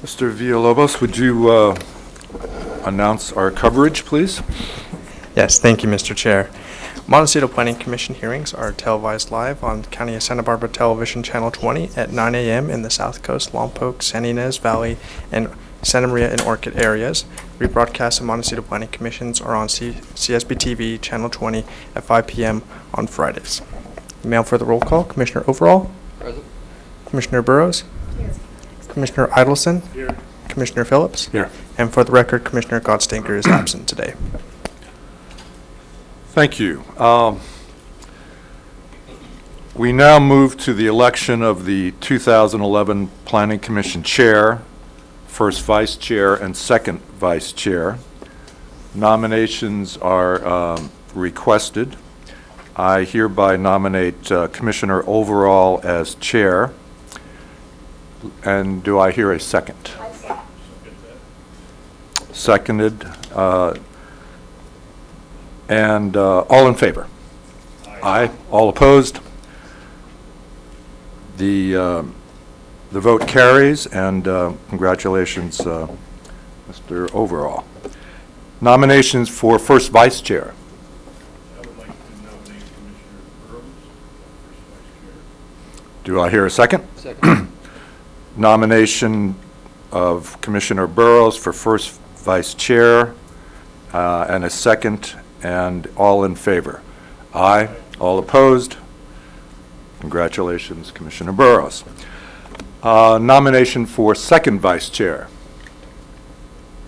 Mr. Villalobos, would you announce our coverage, please? Yes, thank you, Mr. Chair. Montecito Planning Commission hearings are televised live on County of Santa Barbara Television Channel 20 at 9 a.m. in the South Coast, Lompoc, San Ynez Valley, and Santa Maria and Orchid areas. Rebroadcasts of Montecito Planning Commissions are on CSB TV Channel 20 at 5 p.m. on Fridays. Mail for the roll call, Commissioner Overall. Present. Commissioner Burrows. Yes. Commissioner Idelson. Here. Commissioner Phillips. Here. And for the record, Commissioner Godstanker is absent today. Thank you. We now move to the election of the 2011 Planning Commission Chair, first Vice Chair, and second Vice Chair. Nominations are requested. I hereby nominate Commissioner Overall as Chair. And do I hear a second? Seconded. And all in favor? Aye. All opposed? The vote carries, and congratulations, Mr. Overall. Nominations for first Vice Chair. I would like to nominate Commissioner Burrows for first vice chair. Do I hear a second? Second. Nomination of Commissioner Burrows for first Vice Chair, and a second, and all in favor? Aye. All opposed? Congratulations, Commissioner Burrows. Nomination for second Vice Chair.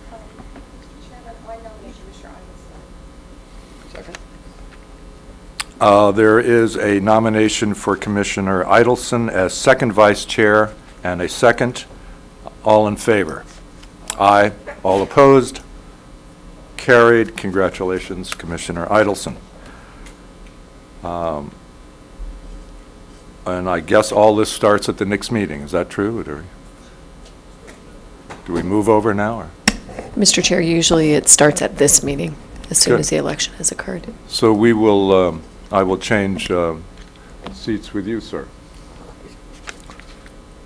Mr. Chairman, I nominate Commissioner Idelson. Second. There is a nomination for Commissioner Idelson as second Vice Chair, and a second. All in favor? Aye. All opposed? Carried. Congratulations, Commissioner Idelson. And I guess all this starts at the next meeting. Is that true? Or do we move over now? Or? Mr. Chair, usually it starts at this meeting, as soon Good. as the election has occurred. So we will, I will change seats with you, sir.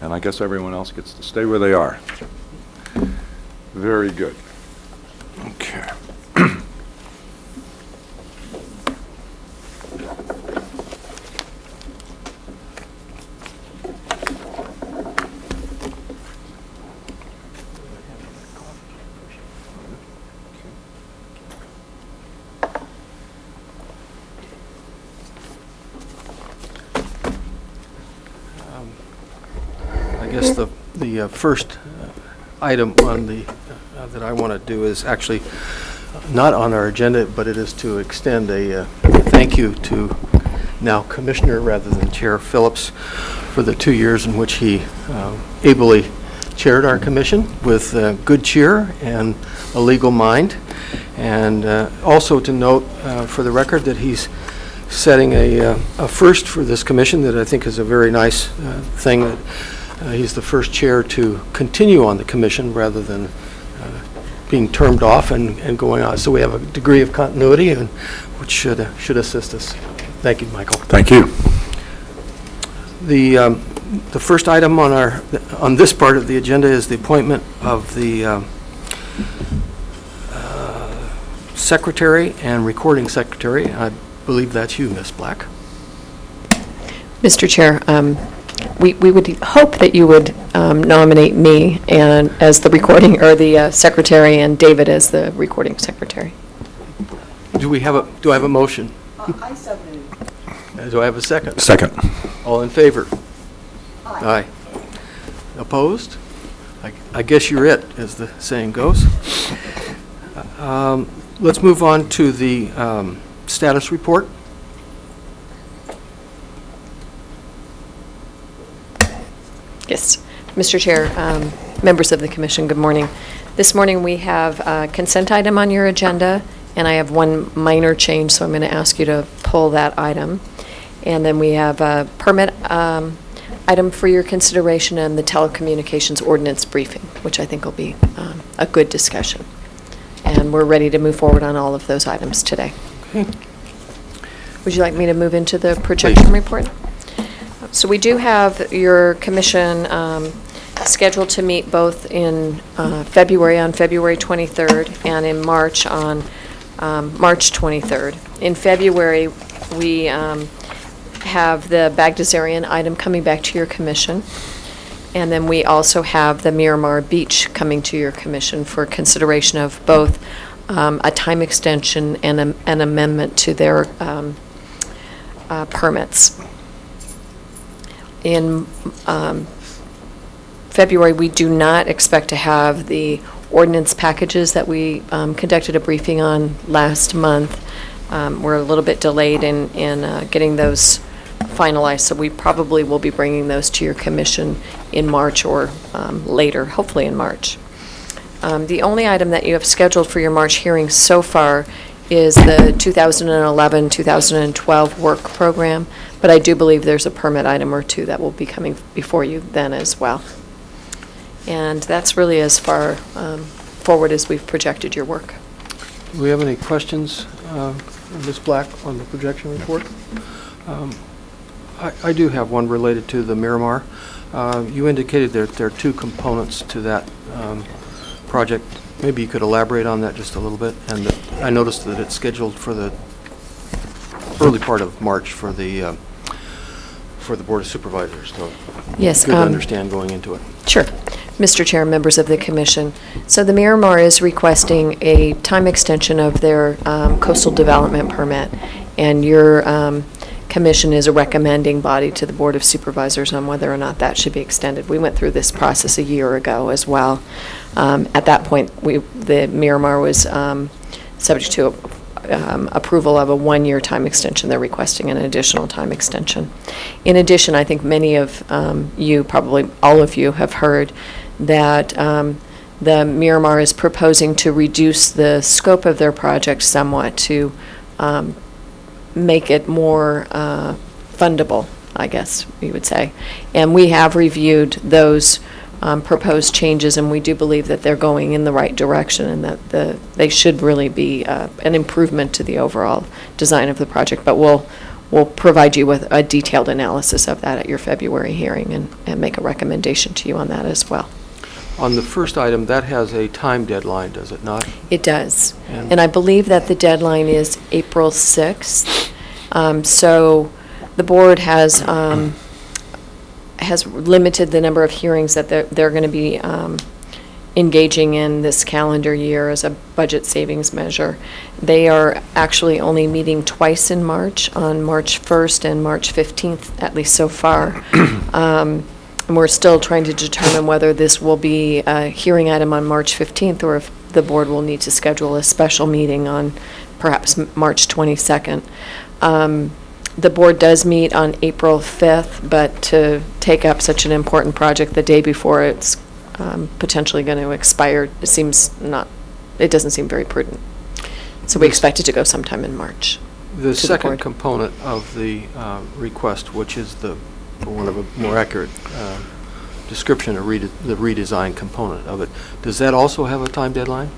And I guess everyone else gets to stay where they are. Very good. Okay. I guess the first item on the that I want to do is actually not on our agenda, but it is to extend a thank you to now Commissioner rather than Chair Phillips for the 2 years in which he ably chaired our commission with good cheer and a legal mind. And also to note for the record that he's setting a first for this commission that I think is a very nice thing, that he's the first chair to continue on the commission rather than being termed off and going on. So we have a degree of continuity, and which should assist us. Thank you, Michael. Thank you. The first item on this part of the agenda is the appointment of the secretary and recording secretary. I believe that's you, Ms. Black. Mr. Chair, we would hope that you would nominate me and as the recording, or the secretary, and David as the recording secretary. Do I have a motion? I so move. Do I have a second? Second. All in favor? Aye. Aye. Opposed? I guess you're it, as the saying goes. Let's move on to the status report. Yes. Mr. Chair, members of the commission, good morning. This morning we have a consent item on your agenda, and I have one minor change, so I'm going to ask you to pull that item. And then we have a permit item for your consideration and the telecommunications ordinance briefing, which I think will be a good discussion. And we're ready to move forward on all of those items today. Okay. Would you like me to move into the projection report? So we do have your commission scheduled to meet both in February, on February 23rd, and in March on March 23rd. In February, we have the Bagdasarian item coming back to your commission. And then we also have the Miramar Beach coming to your commission for consideration of both a time extension and an amendment to their permits. In February, we do not expect to have the ordinance packages that we conducted a briefing on last month. We're a little bit delayed in getting those finalized, so we probably will be bringing those to your commission in March or later, hopefully in March. The only item that you have scheduled for your March hearing so far is the 2011-2012 work program, but I do believe there's a permit item or two that will be coming before you then as well. And that's really as far forward as we've projected your work. Do we have any questions, Ms. Black, on the projection report? I do have one related to the Miramar. You indicated that there are two components to that project. Maybe you could elaborate on that just a little bit. And I noticed that it's scheduled for the early part of March for the Board of Supervisors. So Yes. good to understand going into it. Sure. Mr. Chair, members of the commission. So the Miramar is requesting a time extension of their coastal development permit, and your commission is a recommending body to the Board of Supervisors on whether or not that should be extended. We went through this process a year ago as well. At that point, the Miramar was subject to approval of a one-year time extension. They're requesting an additional time extension. In addition, I think many of you, probably all of you, have heard that the Miramar is proposing to reduce the scope of their project somewhat to make it more fundable, I guess you would say. And we have reviewed those proposed changes, and we do believe that they're going in the right direction and that they should really be an improvement to the overall design of the project. But we'll provide you with a detailed analysis of that at your February hearing and make a recommendation to you on that as well. On the first item, that has a time deadline, does it not? It does. And- And I believe that the deadline is April 6th. So the board has limited the number of hearings that they're going to be engaging in this calendar year as a budget savings measure. They are actually only meeting twice in March, on March 1st and March 15th, at least so far. And we're still trying to determine whether this will be a hearing item on March 15th or if the board will need to schedule a special meeting on perhaps March 22nd. The board does meet on April 5th, but to take up such an important project the day before it's potentially going to expire, it doesn't seem very prudent. So we expect it to go sometime in March. The to the second board. component of the request, which is for want of a more accurate description, the redesign component of it, does that also have a time deadline?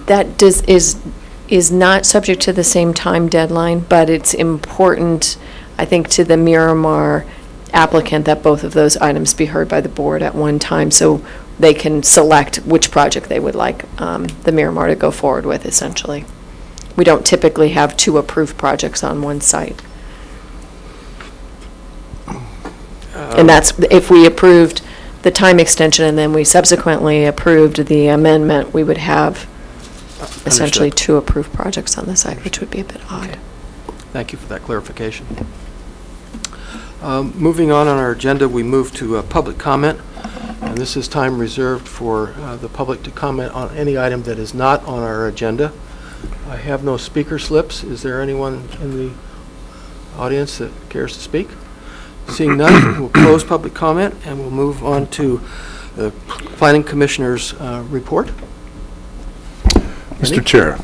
That is not subject to the same time deadline, but it's important, I think, to the Miramar applicant that both of those items be heard by the board at one time so they can select which project they would like the Miramar to go forward with, essentially. We don't typically have two approved projects on one site. And that's, if we approved the time extension and then we subsequently approved the amendment, we would have essentially Understood. two approved projects on the site, which would be a bit odd. Okay. Thank you for that clarification. Moving on our agenda, we move to public comment. And this is time reserved for the public to comment on any item that is not on our agenda. I have no speaker slips. Is there anyone in the audience that cares to speak? Seeing none, we'll close public comment and we'll move on to the Planning Commissioner's report. Mr. Chair,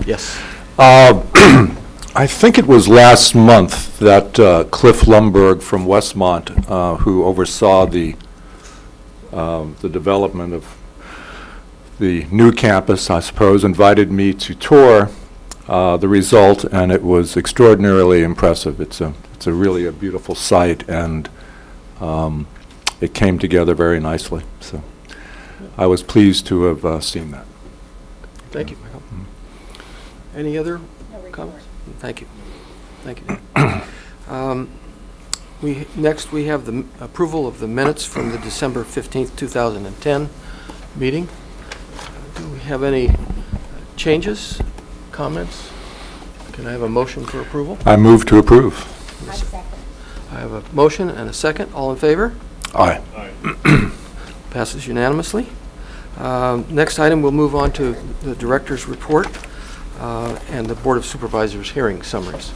Yes. I think it was last month that Cliff Lumberg from Westmont, who oversaw the development of the new campus, I suppose, invited me to tour the result, and it was extraordinarily impressive. It's really a beautiful site, and it came together very nicely. So I was pleased to have seen that. Thank you, Michael. Any other No report. comments? Thank you. Thank you. Next, we have the approval of the minutes from the December 15th, 2010 meeting. Do we have any changes, comments? Can I have a motion for approval? I move to approve. I second. I have a motion and a second. All in favor? Aye. Passes unanimously. Next item, we'll move on to the director's report and the Board of Supervisors hearing summaries.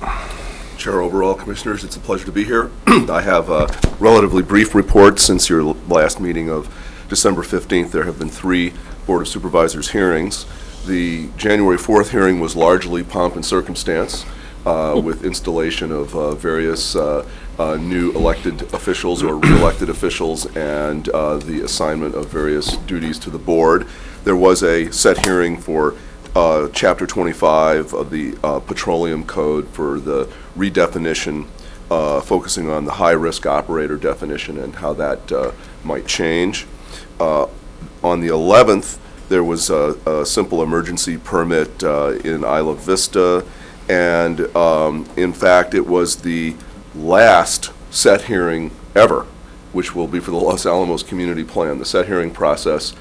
Chair Overall, Commissioners, it's a pleasure to be here. I have a relatively brief report. Since your last meeting of December 15th, there have been 3 Board of Supervisors hearings. The January 4th hearing was largely pomp and circumstance, with installation of various new elected officials or re-elected officials and the assignment of various duties to the board. There was a set hearing for Chapter 25 of the Petroleum Code for the redefinition, focusing on the high-risk operator definition and how that might change. On the 11th, there was a simple emergency permit in Isla Vista, and in fact, it was the last set hearing ever, which will be for the Los Alamos Community Plan. The set hearing process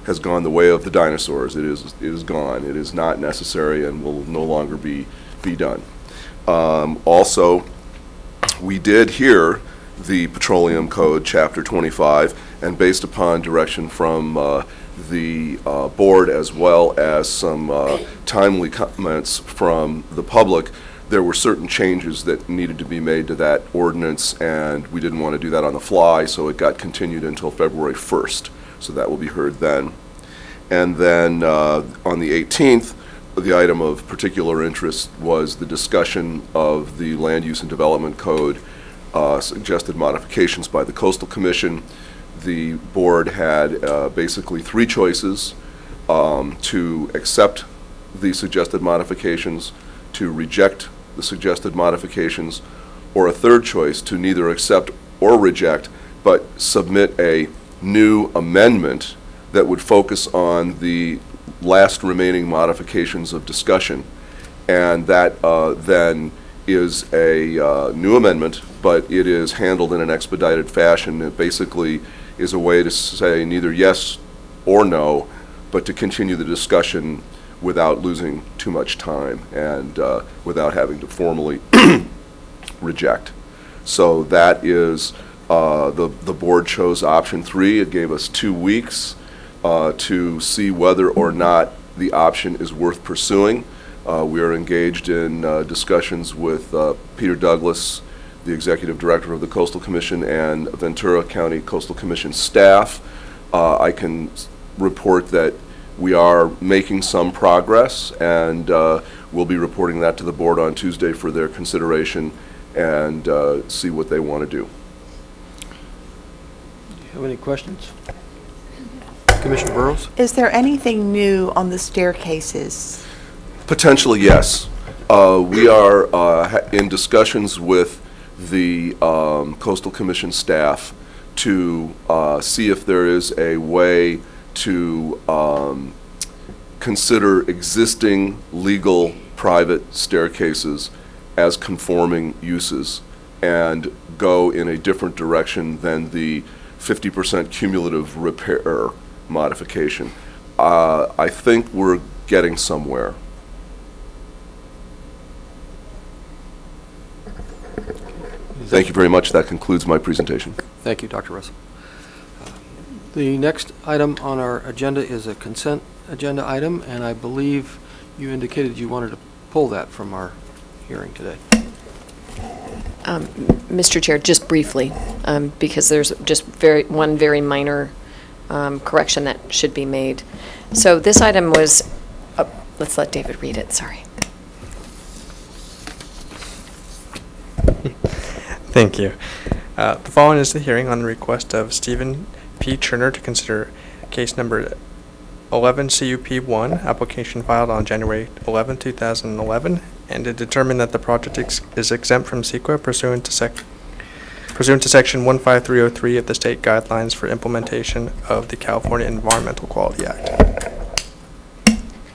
has gone the way of the dinosaurs. It is gone. It is not necessary and will no longer be done. Also, we did hear the Petroleum Code, Chapter 25, and based upon direction from the board as well as some timely comments from the public, there were certain changes that needed to be made to that ordinance, and we didn't want to do that on the fly, so it got continued until February 1st. So that will be heard then. And then on the 18th, the item of particular interest was the discussion of the Land Use and Development Code, suggested modifications by the Coastal Commission. The board had basically 3 choices: to accept the suggested modifications, to reject the suggested modifications, or a third choice to neither accept or reject, but submit a new amendment that would focus on the last remaining modifications of discussion. And that then is a new amendment, but it is handled in an expedited fashion. It basically is a way to say neither yes or no, but to continue the discussion without losing too much time and without having to formally reject. So that is, the board chose option 3. It gave us 2 weeks to see whether or not the option is worth pursuing. We are engaged in discussions with Peter Douglas, the Executive Director of the Coastal Commission, and Ventura County Coastal Commission staff. I can report that we are making some progress, and we'll be reporting that to the board on Tuesday for their consideration and see what they want to do. Do you have any questions? Commissioner Burrows? Is there anything new on the staircases? Potentially, yes. We are in discussions with the Coastal Commission staff to see if there is a way to consider existing legal private staircases as conforming uses and go in a different direction than the 50% cumulative repair modification. I think we're getting somewhere. Thank you very much. That concludes my presentation. Thank you, Dr. Russell. The next item on our agenda is a consent agenda item, and I believe you indicated you wanted to pull that from our hearing today. Mr. Chair, just briefly, because there's just one very minor correction that should be made. So this item was, let's let David read it, sorry. Thank you. The following is the hearing on the request of Stephen P. Turner to consider case number 11 CUP 1, application filed on January 11, 2011, and to determine that the project is exempt from CEQA pursuant to pursuant to Section 15303 of the state guidelines for implementation of the California Environmental Quality Act.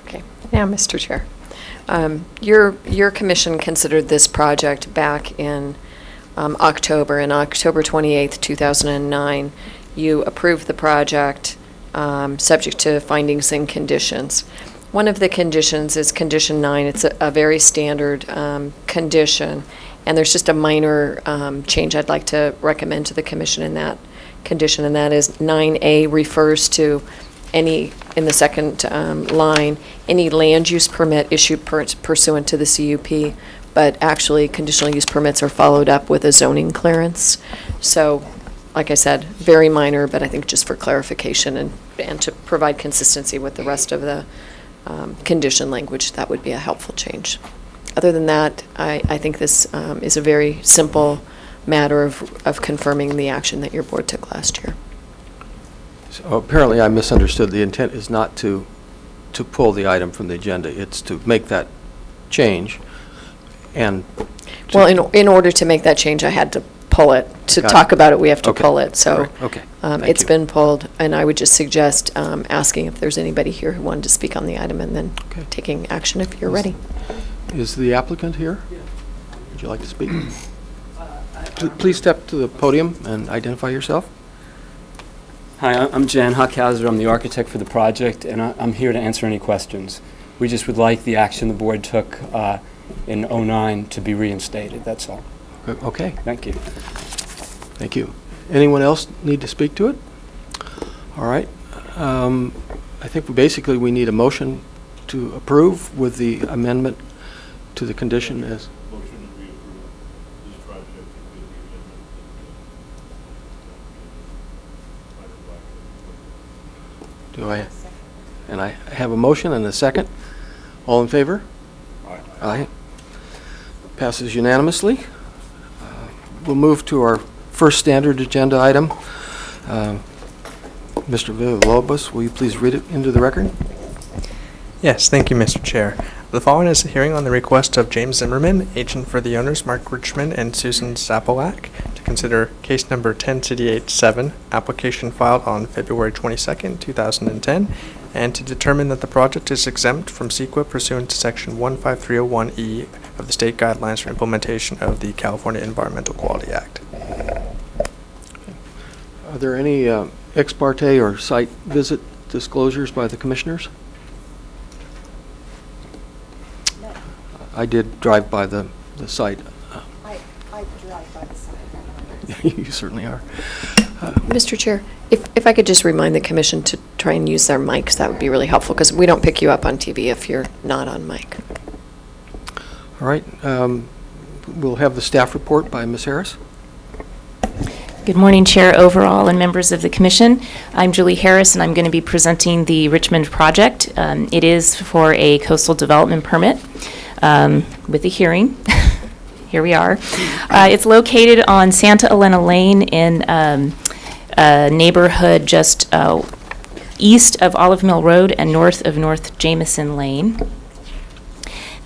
Okay, now, Mr. Chair, your commission considered this project back in October. On October 28th, 2009, you approved the project subject to findings and conditions. One of the conditions is Condition 9. It's a very standard condition, and there's just a minor change I'd like to recommend to the commission in that condition, and that is 9A refers to any, in the second line, any land use permit issued pursuant to the CUP, but actually conditional use permits are followed up with a zoning clearance. So, like I said, very minor, but I think just for clarification and to provide consistency with the rest of the condition language, that would be a helpful change. Other than that, I think this is a very simple matter of confirming the action that your board took last year. So apparently I misunderstood. The intent is not to pull the item from the agenda. It's to make that change and... Well, in order to make that change, I had to pull it. To Got it. talk about it, we have to Okay. pull it, so. All right. Okay. Thank It's you. been pulled, and I would just suggest asking if there's anybody here who wanted to speak on the item, and then Okay. taking action if you're ready. Is the applicant here? Would you like to speak? Please step to the podium and identify yourself. Hi, I'm Jan Huckhauser. I'm the architect for the project, and I'm here to answer any questions. We just would like the action the board took in '09 to be reinstated, that's all. Okay, Thank you. thank you. Anyone else need to speak to it? All right. I think we need a motion to approve with the amendment to the condition as... Do I, and I have a motion and a second. All in favor? Aye. Passes unanimously. We'll move to our first standard agenda item. Mr. Villalobos, will you please read it into the record? Yes, thank you, Mr. Chair. The following is a hearing on the request of James Zimmerman, agent for the owners Mark Richmond and Susan Zapolak, to consider case number 10-7, application filed on February 22nd, 2010, and to determine that the project is exempt from CEQA pursuant to Section 15301E of the state guidelines for implementation of the California Environmental Quality Act. Are there any ex parte or site visit disclosures by the commissioners? I did drive by the site. I drive by the side. You certainly are. Mr. Chair, if I could just remind the commission to try and use their mics, that would be really helpful, because we don't pick you up on TV if you're not on mic. All right. We'll have the staff report by Ms. Harris. Good morning, Chair Overall and members of the Commission. I'm Julie Harris, and I'm going to be presenting the Richmond project. It is for a coastal development permit with a hearing. Here we are. It's located on Santa Elena Lane in a neighborhood just east of Olive Mill Road and north of North Jameson Lane.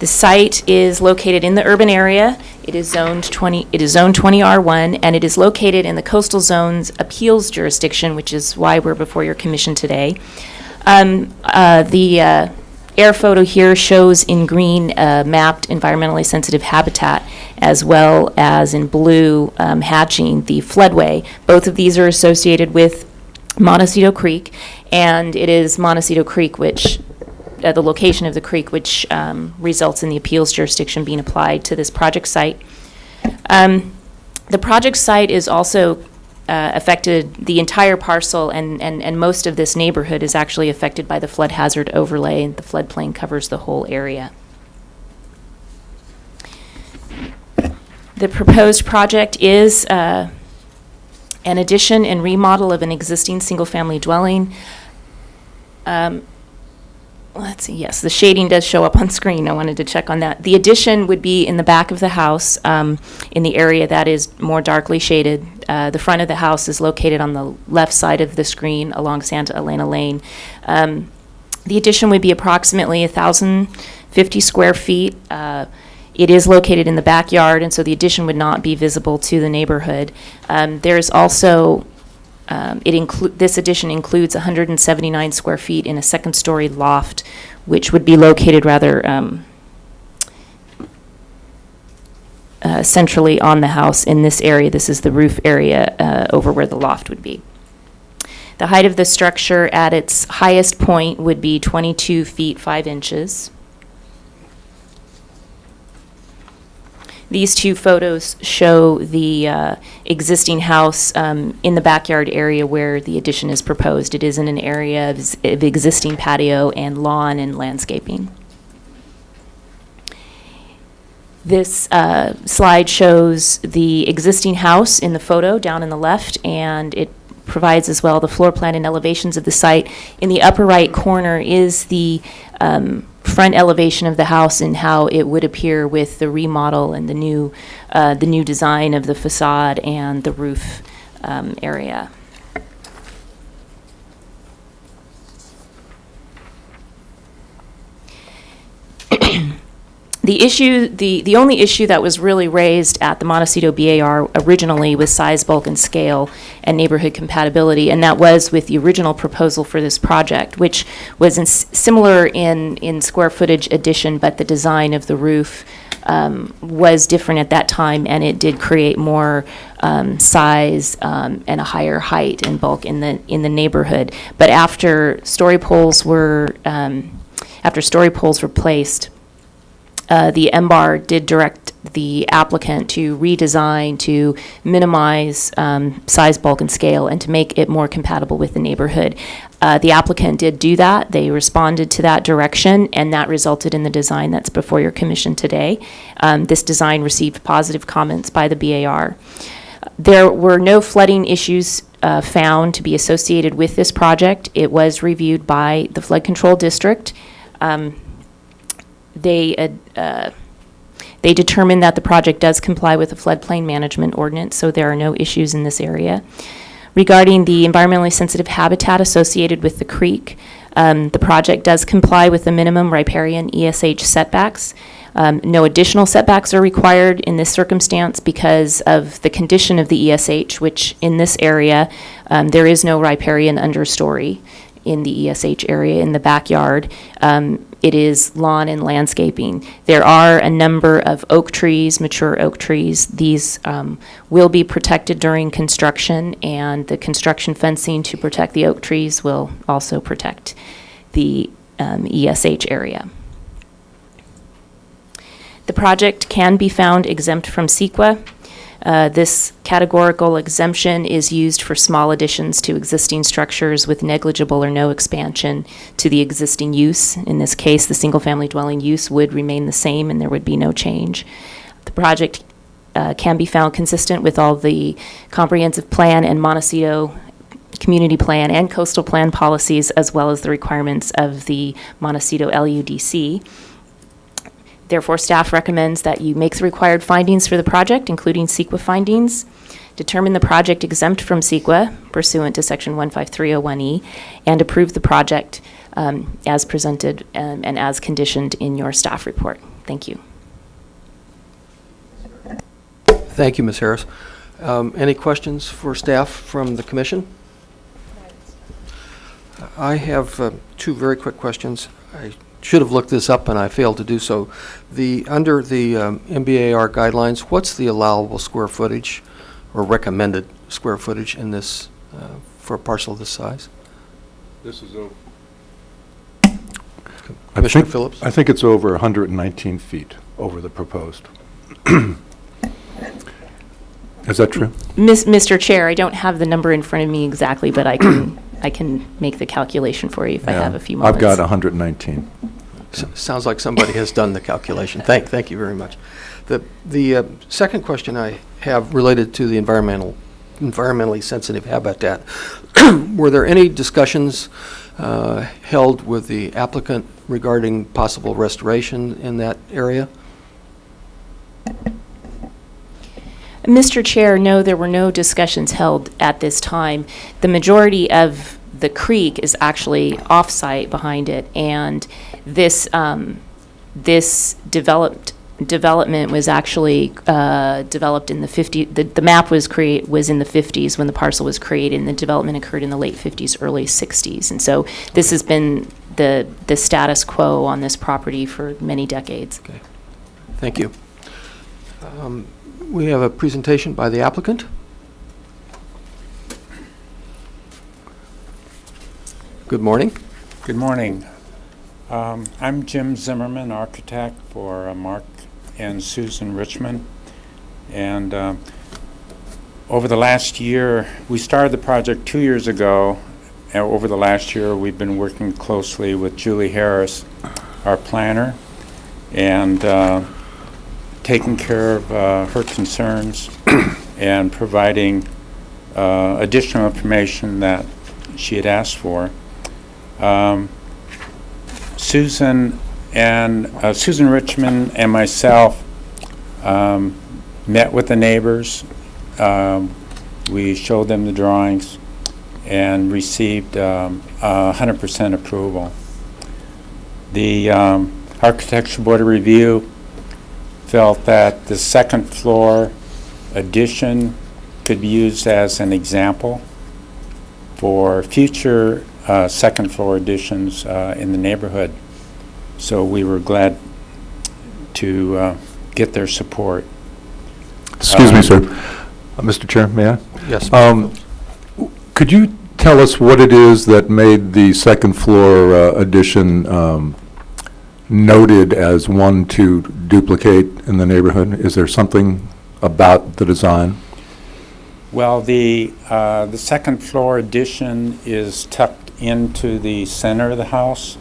The site is located in the urban area. It is zoned 20R1, and it is located in the coastal zone's appeals jurisdiction, which is why we're before your commission today. The air photo here shows in green mapped environmentally sensitive habitat, as well as in blue hatching the floodway. Both of these are associated with Montecito Creek, and it is Montecito Creek which the location of the creek, which results in the appeals jurisdiction being applied to this project site. The project site is also affected, the entire parcel and most of this neighborhood is actually affected by the flood hazard overlay, and the floodplain covers the whole area. The proposed project is an addition and remodel of an existing single-family dwelling. Let's see, yes, the shading does show up on screen. I wanted to check on that. The addition would be in the back of the house, in the area that is more darkly shaded. The front of the house is located on the left side of the screen along Santa Elena Lane. The addition would be approximately 1,050 square feet. It is located in the backyard, and so the addition would not be visible to the neighborhood. There's also, this addition includes 179 square feet in a second-story loft, which would be located rather centrally on the house in this area. This is the roof area over where the loft would be. The height of the structure at its highest point would be 22 feet 5 inches. These two photos show the existing house in the backyard area where the addition is proposed. It is in an area of existing patio and lawn and landscaping. This slide shows the existing house in the photo down in the left, and it provides as well the floor plan and elevations of the site. In the upper right corner is the front elevation of the house and how it would appear with the remodel and the new design of the facade and the roof area. The only issue that was really raised at the Montecito BAR originally was size, bulk, and scale, and neighborhood compatibility, and that was with the original proposal for this project, which was similar in square footage addition, but the design of the roof was different at that time, and it did create more size and a higher height and bulk in the neighborhood. But after story poles were placed, the MBAR did direct the applicant to redesign to minimize size, bulk, and scale and to make it more compatible with the neighborhood. The applicant did do that. They responded to that direction, and that resulted in the design that's before your commission today. This design received positive comments by the BAR. There were no flooding issues found to be associated with this project. It was reviewed by the Flood Control District. They determined that the project does comply with the floodplain management ordinance, so there are no issues in this area. Regarding the environmentally sensitive habitat associated with the creek, the project does comply with the minimum riparian ESH setbacks. No additional setbacks are required in this circumstance because of the condition of the ESH, which in this area, there is no riparian understory in the ESH area in the backyard. It is lawn and landscaping. There are a number of oak trees, mature oak trees. These will be protected during construction, and the construction fencing to protect the oak trees will also protect the ESH area. The project can be found exempt from CEQA. This categorical exemption is used for small additions to existing structures with negligible or no expansion to the existing use. In this case, the single-family dwelling use would remain the same and there would be no change. The project can be found consistent with all the comprehensive plan and Montecito community plan and coastal plan policies, as well as the requirements of the Montecito LUDC. Therefore, staff recommends that you make the required findings for the project, including CEQA findings, determine the project exempt from CEQA pursuant to Section 15301E, and approve the project as presented and as conditioned in your staff report. Thank you. Thank you, Ms. Harris. Any questions for staff from the commission? I have two very quick questions. I should have looked this up and I failed to do so. Under the MBAR guidelines, what's the allowable square footage or recommended square footage in this for a parcel this size? This is over. Commissioner Phillips? I think it's over 119 feet over the proposed. Is that true? Mr. Chair, I don't have the number in front of me exactly, but I can make the calculation for you if I have a few moments. I've got 119. Sounds like somebody has done the calculation. Thank you very much. The second question I have related to the environmentally sensitive habitat. Were there any discussions held with the applicant regarding possible restoration in that area? Mr. Chair, no, there were no discussions held at this time. The majority of the creek is actually off-site behind it, and this developed development was actually developed in the 50s. The map was in the 50s when the parcel was created, and the development occurred in the late 50s, early 60s. And so this has been the status quo on this property for many decades. Okay. Thank you. We have a presentation by the applicant. Good morning. Good morning. I'm Jim Zimmerman, architect for Mark and Susan Richmond. And over the last year, we started the project 2 years ago. And over the last year, we've been working closely with Julie Harris, our planner, and taking care of her concerns and providing additional information that she had asked for. Susan Richmond and myself met with the neighbors. We showed them the drawings and received 100% approval. The Architecture Board of Review felt that the second floor addition could be used as an example for future second floor additions in the neighborhood. So we were glad to get their support. Excuse me, sir. Mr. Chair, may I? Yes. Could you tell us what it is that made the second floor addition noted as one to duplicate in the neighborhood? Is there something about the design? Well, the second floor addition is tucked into the center of the house.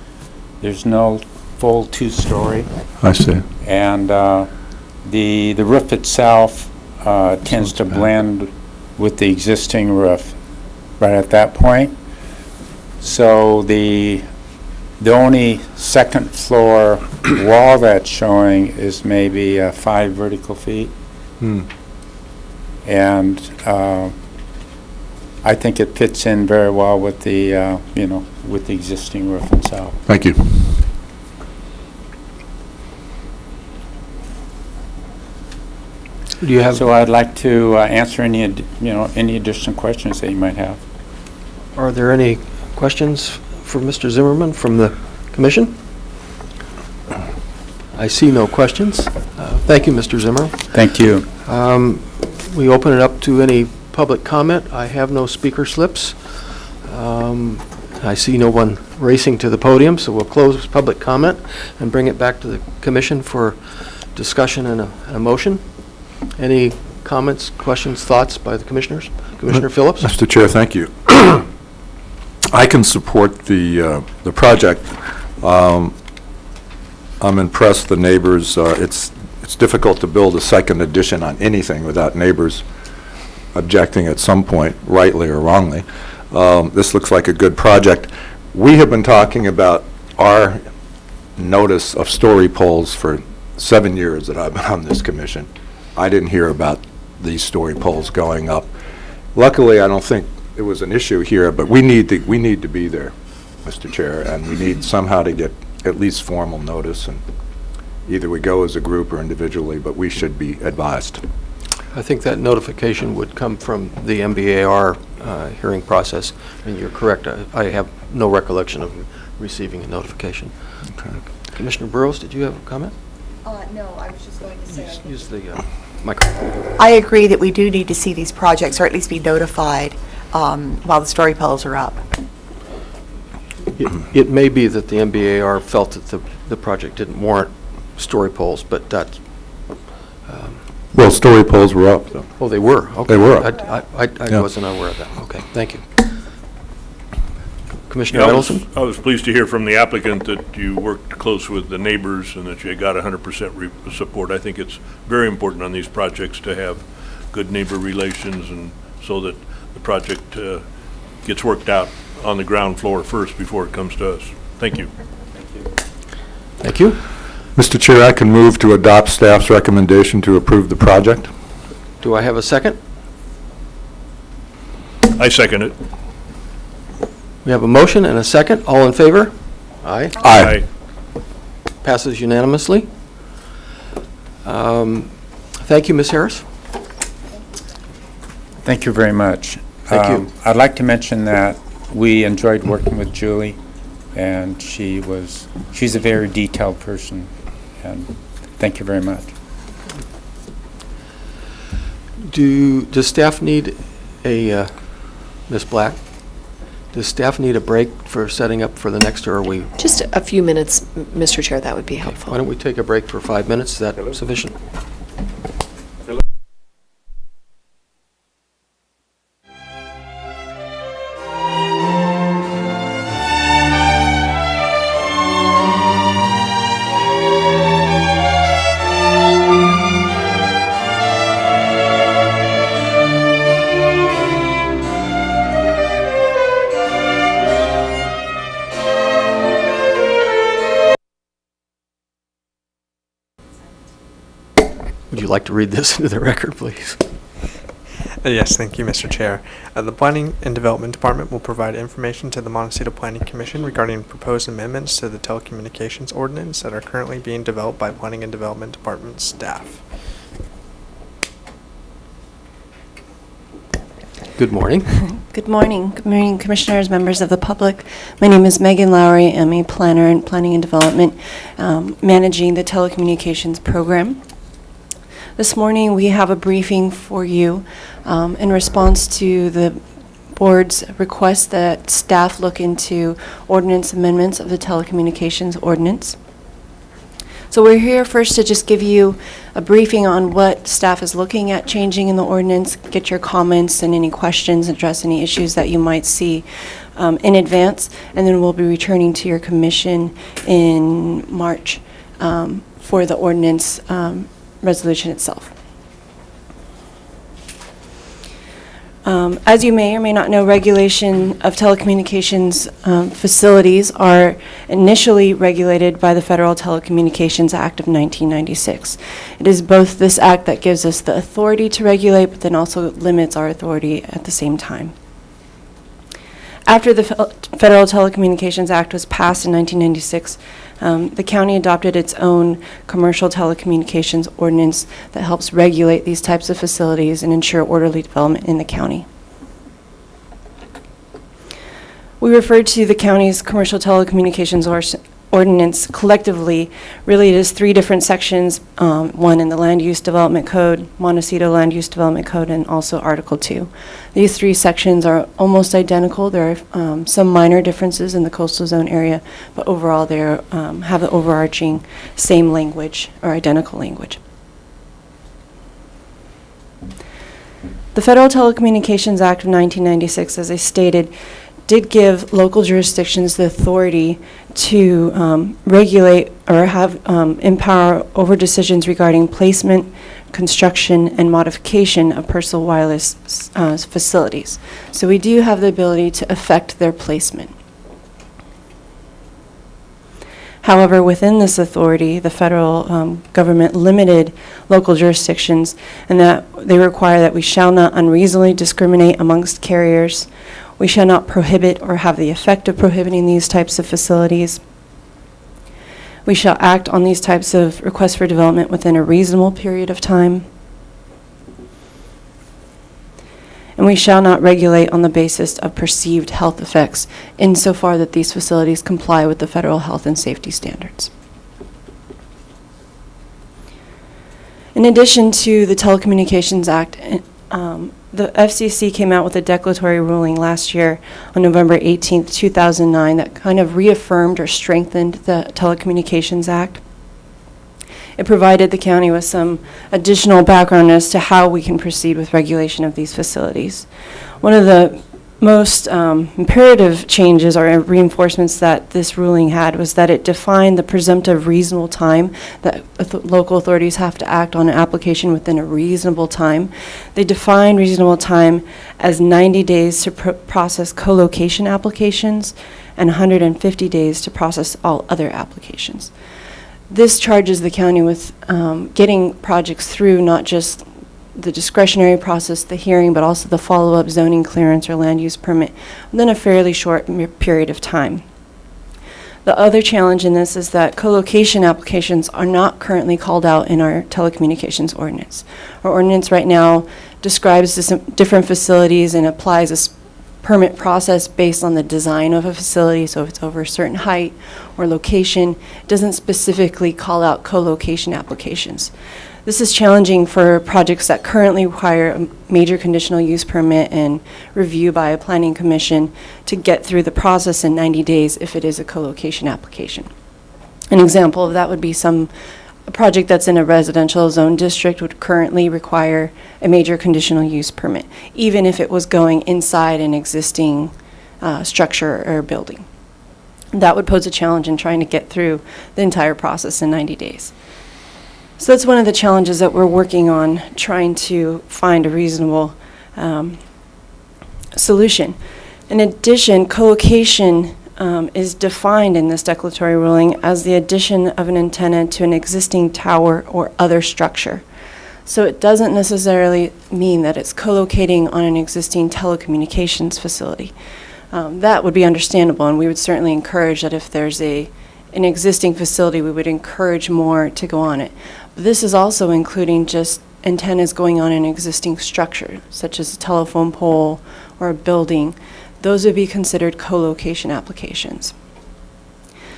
There's no full two-story. I see. And the roof itself tends to blend with the existing roof right at that point. So the only second floor wall that's showing is maybe 5 vertical feet. And I think it fits in very well with the with the existing roof itself. Thank you. Do you have? So I'd like to answer any additional questions that you might have. Are there any questions for Mr. Zimmerman from the commission? I see no questions. Thank you, Mr. Zimmerman. Thank you. We open it up to any public comment. I have no speaker slips. I see no one racing to the podium, so we'll close public comment and bring it back to the commission for discussion and a motion. Any comments, questions, thoughts by the commissioners? Commissioner Phillips? Mr. Chair, thank you. I can support the project. I'm impressed the neighbors, it's difficult to build a second addition on anything without neighbors objecting at some point, rightly or wrongly. This looks like a good project. We have been talking about our notice of story poles for 7 years that I've been on this commission. I didn't hear about these story poles going up. Luckily, I don't think it was an issue here, but we need to be there, Mr. Chair, and we need somehow to get at least formal notice, and either we go as a group or individually, but we should be advised. I think that notification would come from the MBAR hearing process, and you're correct. I have no recollection of receiving a notification. Okay. Commissioner Burrows, did you have a comment? No, I was just going to say. Use the microphone. I agree that we do need to see these projects, or at least be notified while the story poles are up. It may be that the MBAR felt that the project didn't warrant story poles, but that's... Well, story poles were up, though. Oh, they were? Okay. They were up. I Yeah. wasn't aware of that. Okay, thank you. Commissioner Yeah, Edelson? I was pleased to hear from the applicant that you worked close with the neighbors and that you got 100% support. I think it's very important on these projects to have good neighbor relations, and so that the project gets worked out on the ground floor first before it comes to us. Thank you. Thank you. Mr. Chair, I can move to adopt staff's recommendation to approve the project. Do I have a second? I second it. We have a motion and a second. All in favor? Aye. Aye. Passes unanimously. Thank you, Ms. Harris. Thank you very much. Thank you. I'd like to mention that we enjoyed working with Julie, and she's a very detailed person, and thank you very much. Does staff need a, Ms. Black, does staff need a break for setting up for the next, or are we? Just a few minutes, Mr. Chair, that would be helpful. Why don't we take a break for 5 minutes? Is that sufficient? Would you like to read this into the record, please? Yes, thank you, Mr. Chair. The Planning and Development Department will provide information to the Montecito Planning Commission regarding proposed amendments to the telecommunications ordinance that are currently being developed by Planning and Development Department staff. Good morning. Good morning. Good morning, Commissioners, members of the public. My name is Megan Lowry. I'm a planner in Planning and Development, managing the telecommunications program. This morning, we have a briefing for you in response to the board's request that staff look into ordinance amendments of the telecommunications ordinance. So we're here first to just give you a briefing on what staff is looking at changing in the ordinance, get your comments and any questions, address any issues that you might see in advance, and then we'll be returning to your commission in March for the ordinance resolution itself. As you may or may not know, regulation of telecommunications facilities are initially regulated by the Federal Telecommunications Act of 1996. It is both this act that gives us the authority to regulate, but then also limits our authority at the same time. After the Federal Telecommunications Act was passed in 1996, the county adopted its own commercial telecommunications ordinance that helps regulate these types of facilities and ensure orderly development in the county. We refer to the county's commercial telecommunications ordinance collectively. Really, it is three different sections, one in the Land Use Development Code, Montecito Land Use Development Code, and also Article 2. These three sections are almost identical. There are some minor differences in the coastal zone area, but overall they have the overarching same language or identical language. The Federal Telecommunications Act of 1996, as I stated, did give local jurisdictions the authority to regulate or have empower over decisions regarding placement, construction, and modification of personal wireless facilities. So we do have the ability to affect their placement. However, within this authority, the federal government limited local jurisdictions, and that they require that we shall not unreasonably discriminate amongst carriers. We shall not prohibit or have the effect of prohibiting these types of facilities. We shall act on these types of requests for development within a reasonable period of time. And we shall not regulate on the basis of perceived health effects insofar that these facilities comply with the federal health and safety standards. In addition to the Telecommunications Act, the FCC came out with a declaratory ruling last year on November 18th, 2009 that kind of reaffirmed or strengthened the Telecommunications Act. It provided the county with some additional background as to how we can proceed with regulation of these facilities. One of the most imperative changes or reinforcements that this ruling had was that it defined the presumptive reasonable time that local authorities have to act on an application within a reasonable time. They defined reasonable time as 90 days to process co-location applications and 150 days to process all other applications. This charges the county with getting projects through not just the discretionary process, the hearing, but also the follow-up zoning clearance or land use permit within a fairly short period of time. The other challenge in this is that co-location applications are not currently called out in our telecommunications ordinance. Our ordinance right now describes different facilities and applies a permit process based on the design of a facility, so if it's over a certain height or location, it doesn't specifically call out co-location applications. This is challenging for projects that currently require a major conditional use permit and review by a planning commission to get through the process in 90 days if it is a co-location application. An example of that would be a project that's in a residential zone district would currently require a major conditional use permit, even if it was going inside an existing structure or building. That would pose a challenge in trying to get through the entire process in 90 days. So that's one of the challenges that we're working on, trying to find a reasonable solution. In addition, co-location is defined in this declaratory ruling as the addition of an antenna to an existing tower or other structure. So it doesn't necessarily mean that it's co-locating on an existing telecommunications facility. That would be understandable, and we would certainly encourage that if there's an existing facility, we would encourage more to go on it. But this is also including just antennas going on an existing structure, such as a telephone pole or a building. Those would be considered co-location applications.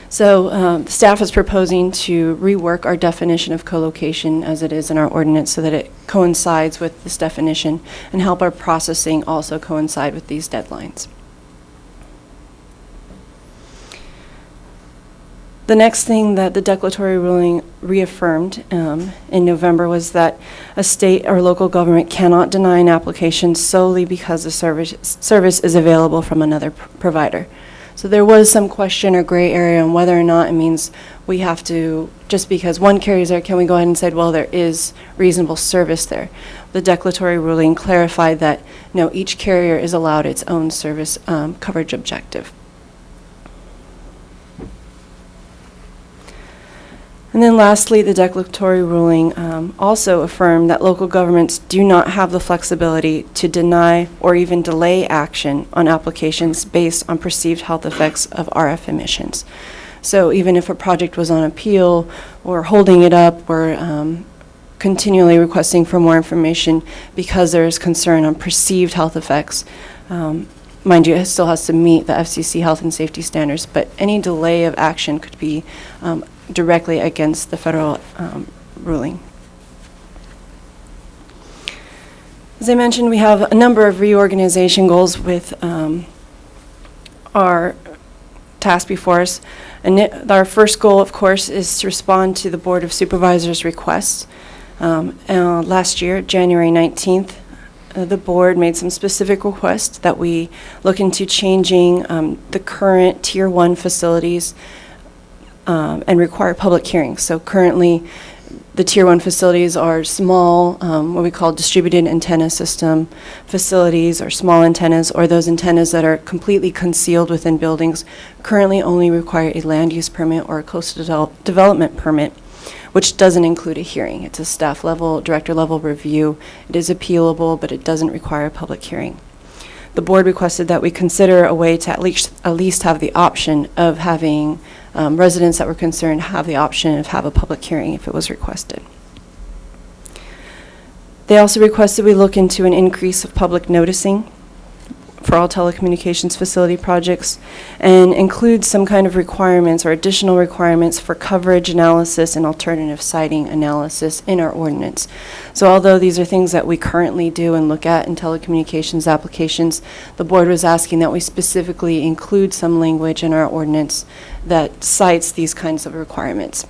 So staff is proposing to rework our definition of co-location as it is in our ordinance so that it coincides with this definition and help our processing also coincide with these deadlines. The next thing that the declaratory ruling reaffirmed in November was that a state or local government cannot deny an application solely because the service is available from another provider. So there was some question or gray area on whether or not it means we have to, just because one carrier is there, can we go ahead and say, well, there is reasonable service there. The declaratory ruling clarified that, no, each carrier is allowed its own service coverage objective. And then lastly, the declaratory ruling also affirmed that local governments do not have the flexibility to deny or even delay action on applications based on perceived health effects of RF emissions. So even if a project was on appeal or holding it up or continually requesting for more information because there is concern on perceived health effects, mind you, it still has to meet the FCC health and safety standards, but any delay of action could be directly against the federal ruling. As I mentioned, we have a number of reorganization goals with our task before us. And our first goal, of course, is to respond to the Board of Supervisors' requests. Last year, January 19th, the board made some specific requests that we look into changing the current Tier 1 facilities and require public hearings. So currently, the Tier 1 facilities are small, what we call distributed antenna system facilities, or small antennas, or those antennas that are completely concealed within buildings, currently only require a land use permit or a coastal development permit, which doesn't include a hearing. It's a staff level, director level review. It is appealable, but it doesn't require a public hearing. The board requested that we consider a way to at least have the option of having residents that were concerned have the option of have a public hearing if it was requested. They also requested we look into an increase of public noticing for all telecommunications facility projects and include some kind of requirements or additional requirements for coverage analysis and alternative siting analysis in our ordinance. So although these are things that we currently do and look at in telecommunications applications, the board was asking that we specifically include some language in our ordinance that cites these kinds of requirements.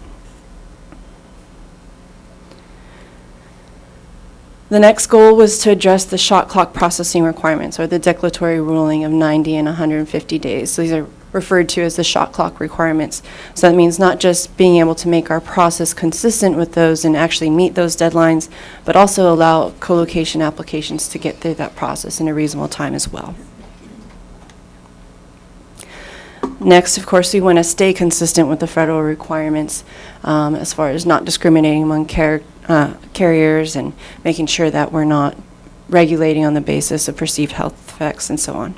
The next goal was to address the shot clock processing requirements, or the declaratory ruling of 90 and 150 days. So these are referred to as the shot clock requirements. So that means not just being able to make our process consistent with those and actually meet those deadlines, but also allow co-location applications to get through that process in a reasonable time as well. Next, of course, we want to stay consistent with the federal requirements as far as not discriminating among carriers and making sure that we're not regulating on the basis of perceived health effects and so on.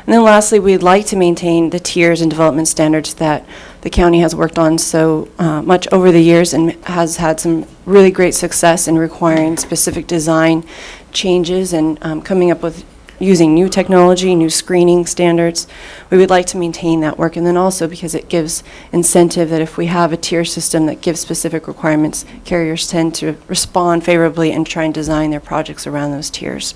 And then lastly, we'd like to maintain the tiers and development standards that the county has worked on so much over the years and has had some really great success in requiring specific design changes and coming up with using new technology, new screening standards. We would like to maintain that work. And then also because it gives incentive that if we have a tier system that gives specific requirements, carriers tend to respond favorably and try and design their projects around those tiers.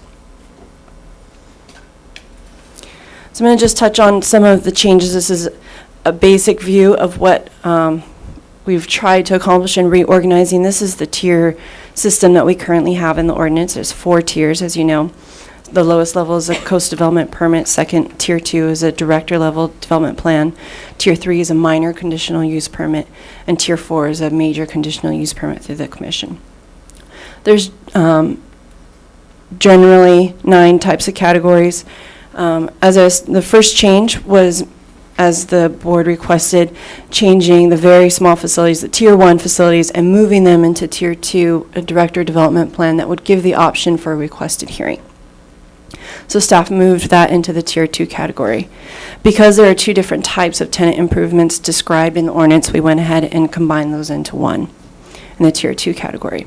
So I'm going to just touch on some of the changes. This is a basic view of what we've tried to accomplish in reorganizing. This is the tier system that we currently have in the ordinance. There's 4 tiers, as you know. The lowest level is a coast development permit. Second, tier 2 is a director level development plan. Tier 3 is a minor conditional use permit. And tier 4 is a major conditional use permit through the commission. There's generally 9 types of categories. The first change was, as the board requested, changing the very small facilities, the tier 1 facilities, and moving them into tier 2, a director development plan that would give the option for a requested hearing. So staff moved that into the tier 2 category. Because there are 2 different types of tenant improvements described in the ordinance, we went ahead and combined those into one in the tier 2 category.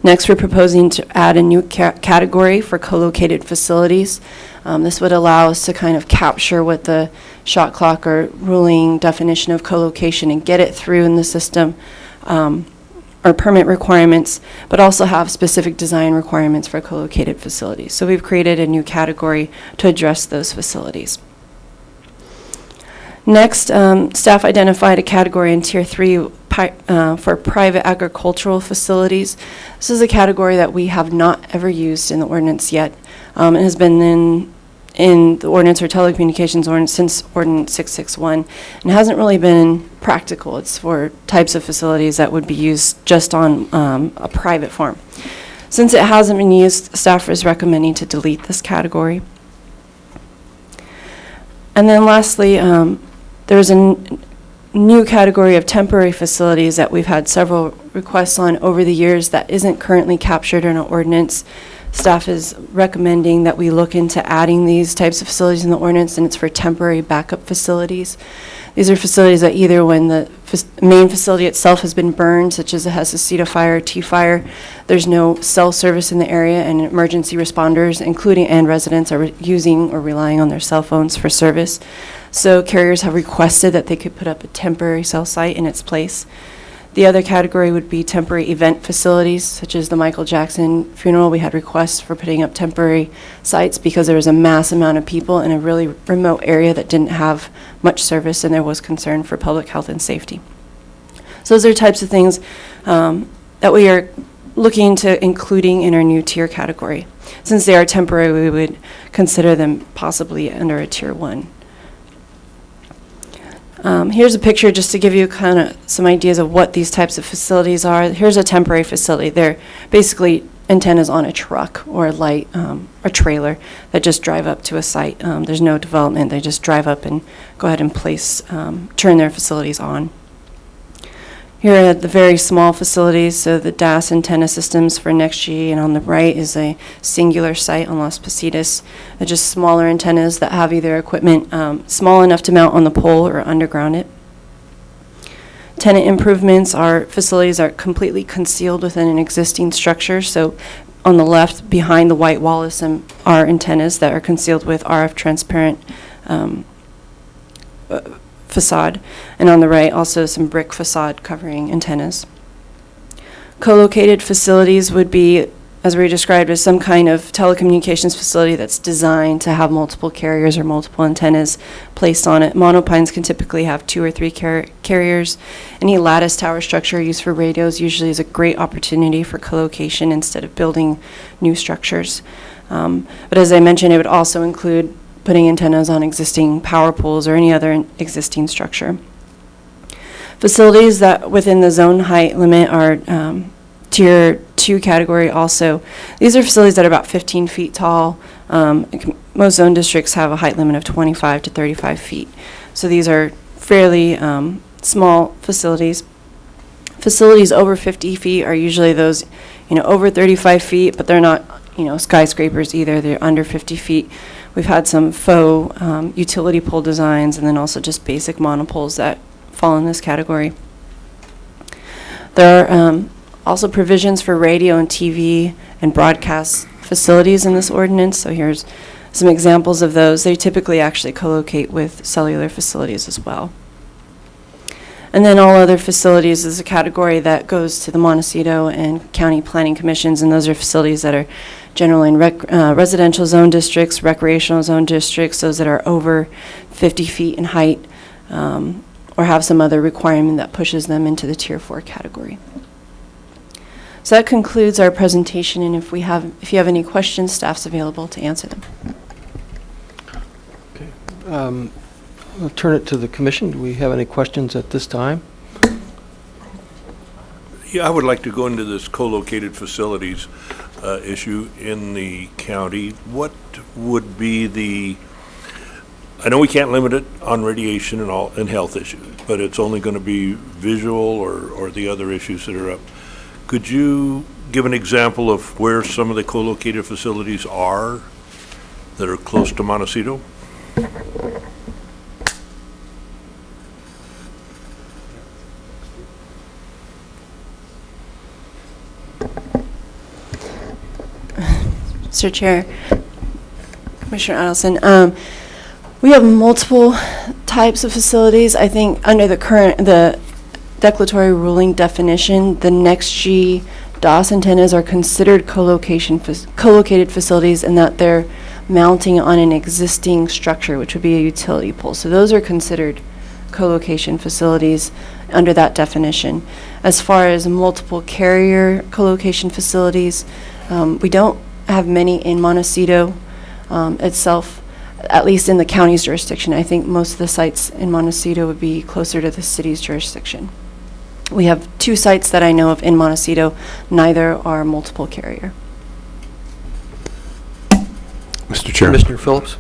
Next, we're proposing to add a new category for co-located facilities. This would allow us to kind of capture what the shot clock or ruling definition of co-location and get it through in the system, or permit requirements, but also have specific design requirements for co-located facilities. So we've created a new category to address those facilities. Next, staff identified a category in Tier 3 for private agricultural facilities. This is a category that we have not ever used in the ordinance yet. It has been in the ordinance or telecommunications ordinance since Ordinance 661 and hasn't really been practical. It's for types of facilities that would be used just on a private farm. Since it hasn't been used, staff is recommending to delete this category. And then lastly, there's a new category of temporary facilities that we've had several requests on over the years that isn't currently captured in our ordinance. Staff is recommending that we look into adding these types of facilities in the ordinance, and it's for temporary backup facilities. These are facilities that either when the main facility itself has been burned, such as it has a Montecito fire or T fire, there's no cell service in the area, and emergency responders, including and residents, are using or relying on their cell phones for service. So carriers have requested that they could put up a temporary cell site in its place. The other category would be temporary event facilities, such as the Michael Jackson funeral. We had requests for putting up temporary sites because there was a mass amount of people in a really remote area that didn't have much service, and there was concern for public health and safety. So those are types of things that we are looking to including in our new tier category. Since they are temporary, we would consider them possibly under a tier 1. Here's a picture just to give you kind of some ideas of what these types of facilities are. Here's a temporary facility. They're basically antennas on a truck or a light, a trailer that just drive up to a site. There's no development. They just drive up and go ahead and place, turn their facilities on. Here are the very small facilities, so the DAS antenna systems for NextG, and on the right is a singular site on Las Positas. They're just smaller antennas that have either equipment small enough to mount on the pole or underground it. Tenant improvements are facilities that are completely concealed within an existing structure. So on the left, behind the white wall, is some are antennas that are concealed with RF transparent facade, and on the right also some brick facade covering antennas. Co-located facilities would be, as we described, as some kind of telecommunications facility that's designed to have multiple carriers or multiple antennas placed on it. Monopines can typically have 2 or 3 carriers. Any lattice tower structure used for radios usually is a great opportunity for co-location instead of building new structures. But as I mentioned, it would also include putting antennas on existing power poles or any other existing structure. Facilities that within the zone height limit are tier 2 category also. These are facilities that are about 15 feet tall. Most zone districts have a height limit of 25 to 35 feet. So these are fairly small facilities. Facilities over 50 feet are usually those, over 35 feet, but they're not skyscrapers either. They're under 50 feet. We've had some faux utility pole designs, and then also just basic monopoles that fall in this category. There are also provisions for radio and TV and broadcast facilities in this ordinance. So here's some examples of those. They typically actually co-locate with cellular facilities as well. And then all other facilities is a category that goes to the Montecito and County Planning Commissions, and those are facilities that are generally in residential zone districts, recreational zone districts, those that are over 50 feet in height, or have some other requirement that pushes them into the Tier 4 category. So that concludes our presentation, and if you have any questions, staff's available to answer them. Okay. I'll turn it to the commission. Do we have any questions at this time? Yeah, I would like to go into this co-located facilities issue in the county. What would be I know we can't limit it on radiation and health issues, but it's only going to be visual or the other issues that are up. Could you give an example of where some of the co-located facilities are that are close to Montecito? Mr. Chair, Commissioner Adelson, we have multiple types of facilities. I think under the declaratory ruling definition, the NextG DOS antennas are considered co-located facilities in that they're mounting on an existing structure, which would be a utility pole. So those are considered co-location facilities under that definition. As far as multiple carrier co-location facilities, we don't have many in Montecito itself, at least in the county's jurisdiction. I think most of the sites in Montecito would be closer to the city's jurisdiction. We have 2 sites that I know of in Montecito. Neither are multiple carrier. Mr. Chair. Commissioner Phillips?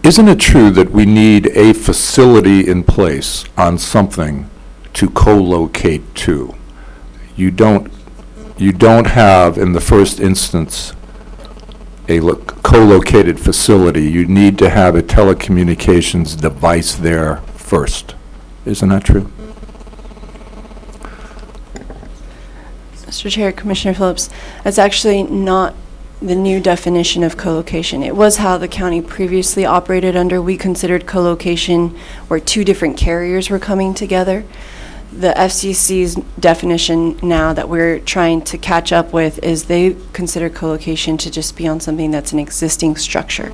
Isn't it true that we need a facility in place on something to co-locate to? You don't have, in the first instance, a co-located facility. You need to have a telecommunications device there first. Isn't that true? Mr. Chair, Commissioner Phillips, that's actually not the new definition of co-location. It was how the county previously operated under. We considered co-location where 2 different carriers were coming together. The FCC's definition now that we're trying to catch up with is they consider co-location to just be on something that's an existing structure.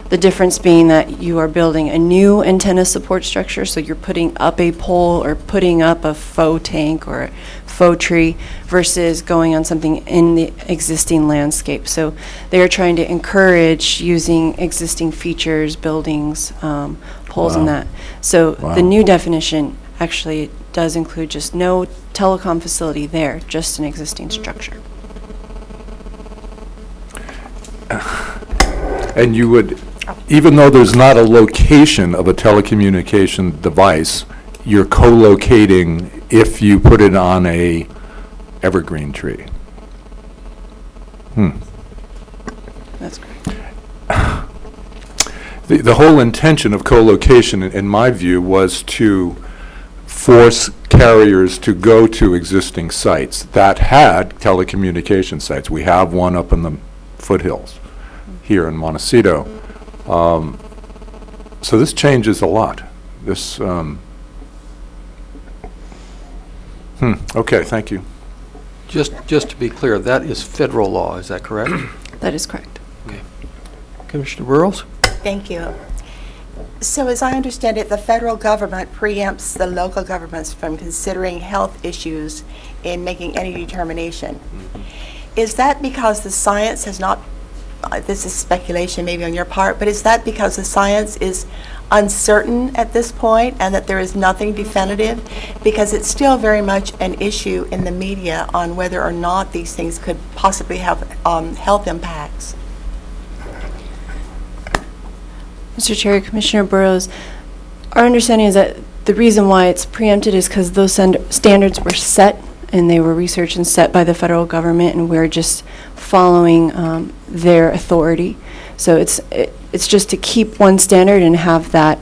The difference being that you are building a new antenna support structure, so you're putting up a pole or putting up a faux tank or a faux tree versus going on something in the existing landscape. So they are trying to encourage using existing features, buildings, poles and that. So the new definition actually does include just no telecom facility there, just an existing structure. And you would, even though there's not a location of a telecommunication device, you're co-locating if you put it on a evergreen tree. That's correct. The whole intention of co-location, in my view, was to force carriers to go to existing sites that had telecommunication sites. We have one up in the foothills here in Montecito. So this changes a lot. This, okay, thank you. Just to be clear, that is federal law, is that correct? That is correct. Okay. Commissioner Burrows? Thank you. So as I understand it, the federal government preempts the local governments from considering health issues in making any determination. Is that because the science has not, this is speculation maybe on your part, but is that because the science is uncertain at this point and that there is nothing definitive? Because it's still very much an issue in the media on whether or not these things could possibly have health impacts. Mr. Chair, Commissioner Burrows, our understanding is that the reason why it's preempted is because those standards were set, and they were researched and set by the federal government, and we're just following their authority. So it's just to keep one standard and have that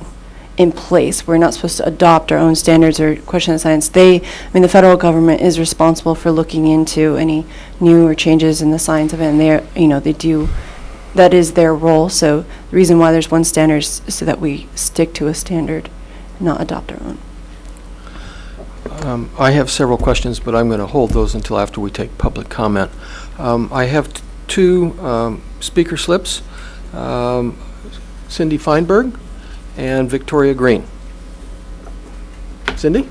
in place. We're not supposed to adopt our own standards or question the science. The federal government is responsible for looking into any new or changes in the science of it, and they do. That is their role. So the reason why there's one standard is so that we stick to a standard, not adopt our own. I have several questions, but I'm going to hold those until after we take public comment. I have two speaker slips, Cindy Feinberg and Victoria Green. Cindy?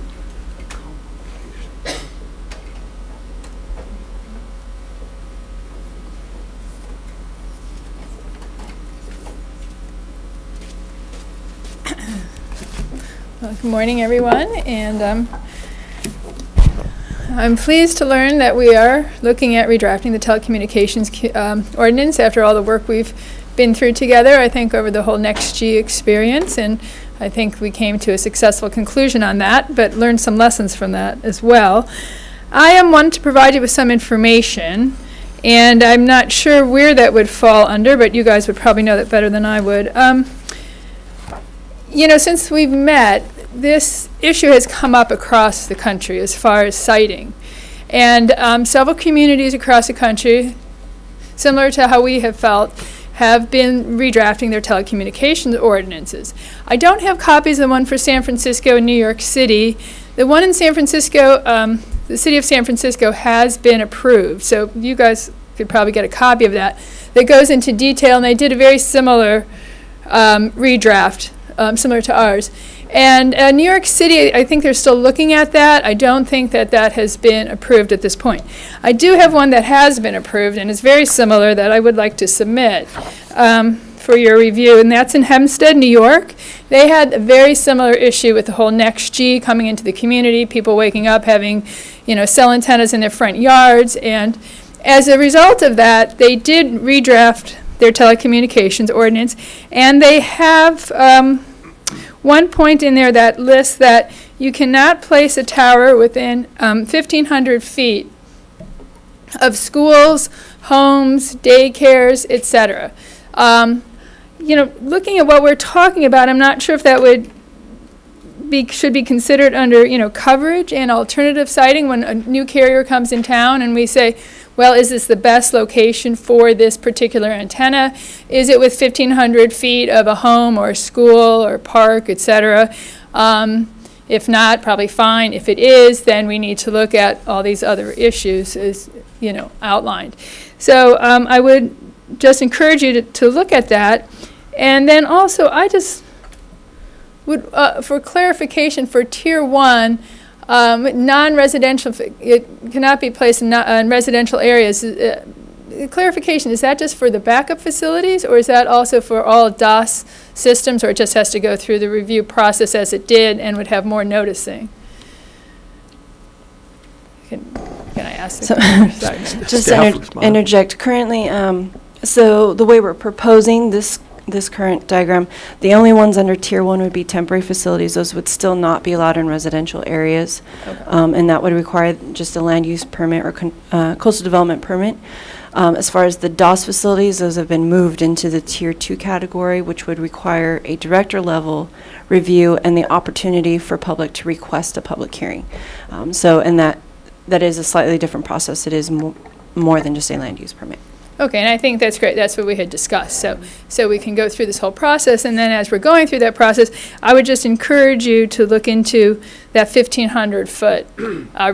Well, good morning, everyone, and I'm pleased to learn that we are looking at redrafting the telecommunications ordinance after all the work we've been through together, I think, over the whole NextG experience, and I think we came to a successful conclusion on that, but learned some lessons from that as well. I am one to provide you with some information, and I'm not sure where that would fall under, but you guys would probably know that better than I would. Since we've met, this issue has come up across the country as far as siting. And several communities across the country, similar to how we have felt, have been redrafting their telecommunications ordinances. I don't have copies of the one for San Francisco and New York City. The one in San Francisco, the city of San Francisco has been approved, so you guys could probably get a copy of that. That goes into detail, and they did a very similar redraft, similar to ours. And New York City, I think they're still looking at that. I don't think that that has been approved at this point. I do have one that has been approved and is very similar that I would like to submit for your review, and that's in Hempstead, New York. They had a very similar issue with the whole NextG coming into the community, people waking up having, cell antennas in their front yards, and as a result of that, they did redraft their telecommunications ordinance, and they have one point in there that lists that you cannot place a tower within 1,500 feet of schools, homes, daycares, etc. Looking at what we're talking about, I'm not sure if that should be considered under, coverage and alternative siting when a new carrier comes in town and we say, well, is this the best location for this particular antenna? Is it with 1,500 feet of a home or a school or park, etc.? If not, probably fine. If it is, then we need to look at all these other issues as, outlined. So I would just encourage you to look at that. And then also, I just would, for clarification, for Tier 1, non-residential, it cannot be placed in residential areas. Clarification, is that just for the backup facilities, or is that also for all DOS systems, or it just has to go through the review process as it did and would have more noticing? Can I ask the question? Just interject. Currently, so the way we're proposing this current diagram, the only ones under Tier 1 would be temporary facilities. Those would still not be allowed in residential areas. Okay. And that would require just a land use permit or coastal development permit. As far as the DOS facilities, those have been moved into the Tier 2 category, which would require a director level review and the opportunity for public to request a public hearing. And that is a slightly different process. It is more than just a land use permit. Okay, and I think that's great. That's what we had discussed. So we can go through this whole process, and then as we're going through that process, I would just encourage you to look into that 1,500-foot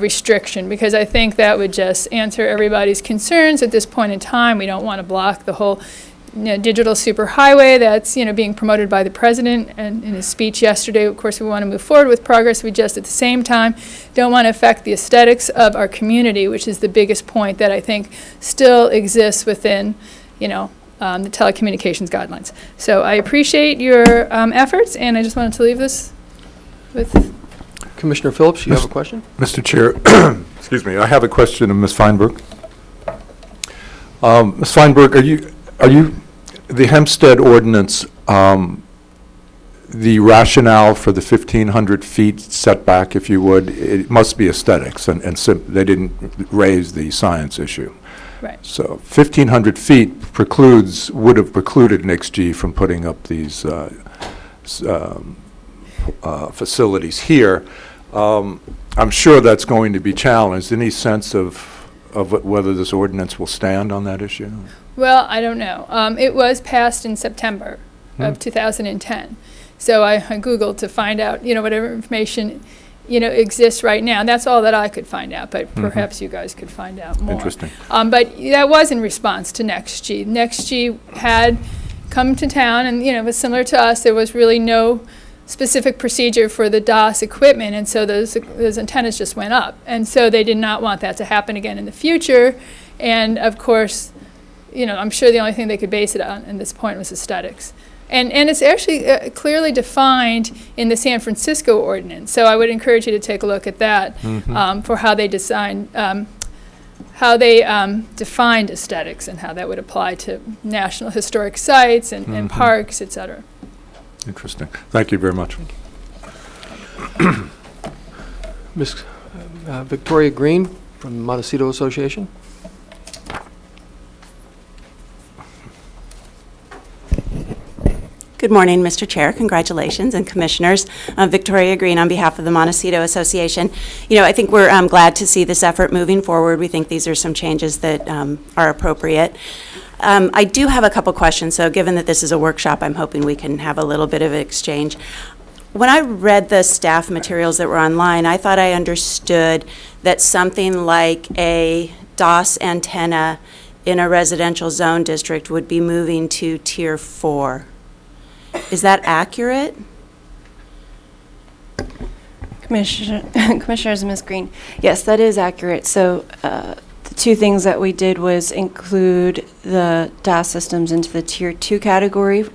restriction, because I think that would just answer everybody's concerns at this point in time. We don't want to block the whole digital superhighway that's being promoted by the president and in his speech yesterday. Of course, we want to move forward with progress. We just at the same time don't want to affect the aesthetics of our community, which is the biggest point that I think still exists within the telecommunications guidelines. So I appreciate your efforts, and I just wanted to leave this with Commissioner Phillips, you have a question? Mr. Chair, excuse me, I have a question of Ms. Feinberg. Ms. Feinberg, are you the Hempstead ordinance, the rationale for the 1,500 feet setback, if you would, it must be aesthetics, and they didn't raise the science issue. Right. So 1,500 feet would have precluded NICS-G from putting up these facilities here. I'm sure that's going to be challenged. Any sense of whether this ordinance will stand on that issue? Well, I don't know. It was passed in September of 2010. So I Googled to find out, whatever information, exists right now. And that's all that I could find out, but perhaps you guys could find out more. Interesting. But that was in response to NEXT-G. NEXT-G had come to town and, it was similar to us. There was really no specific procedure for the DOS equipment, and so those antennas just went up. And so they did not want that to happen again in the future. And of course, I'm sure the only thing they could base it on at this point was aesthetics. And it's actually clearly defined in the San Francisco ordinance. So I would encourage you to take a look at that for how they defined aesthetics and how that would apply to national historic sites and parks, et cetera. Interesting. Thank you very much. Ms. Victoria Green from the Montecito Association. Good morning, Mr. Chair. Congratulations, and commissioners. Victoria Green on behalf of the Montecito Association. I think we're glad to see this effort moving forward. We think these are some changes that are appropriate. I do have a couple questions, so given that this is a workshop, I'm hoping we can have a little bit of an exchange. When I read the staff materials that were online, I thought I understood that something like a DOS antenna in a residential zone district would be moving to Tier 4. Is that accurate? Commissioners, Ms. Green, yes, that is accurate. So the two things that we did was include the DAS systems into the Tier 2 category.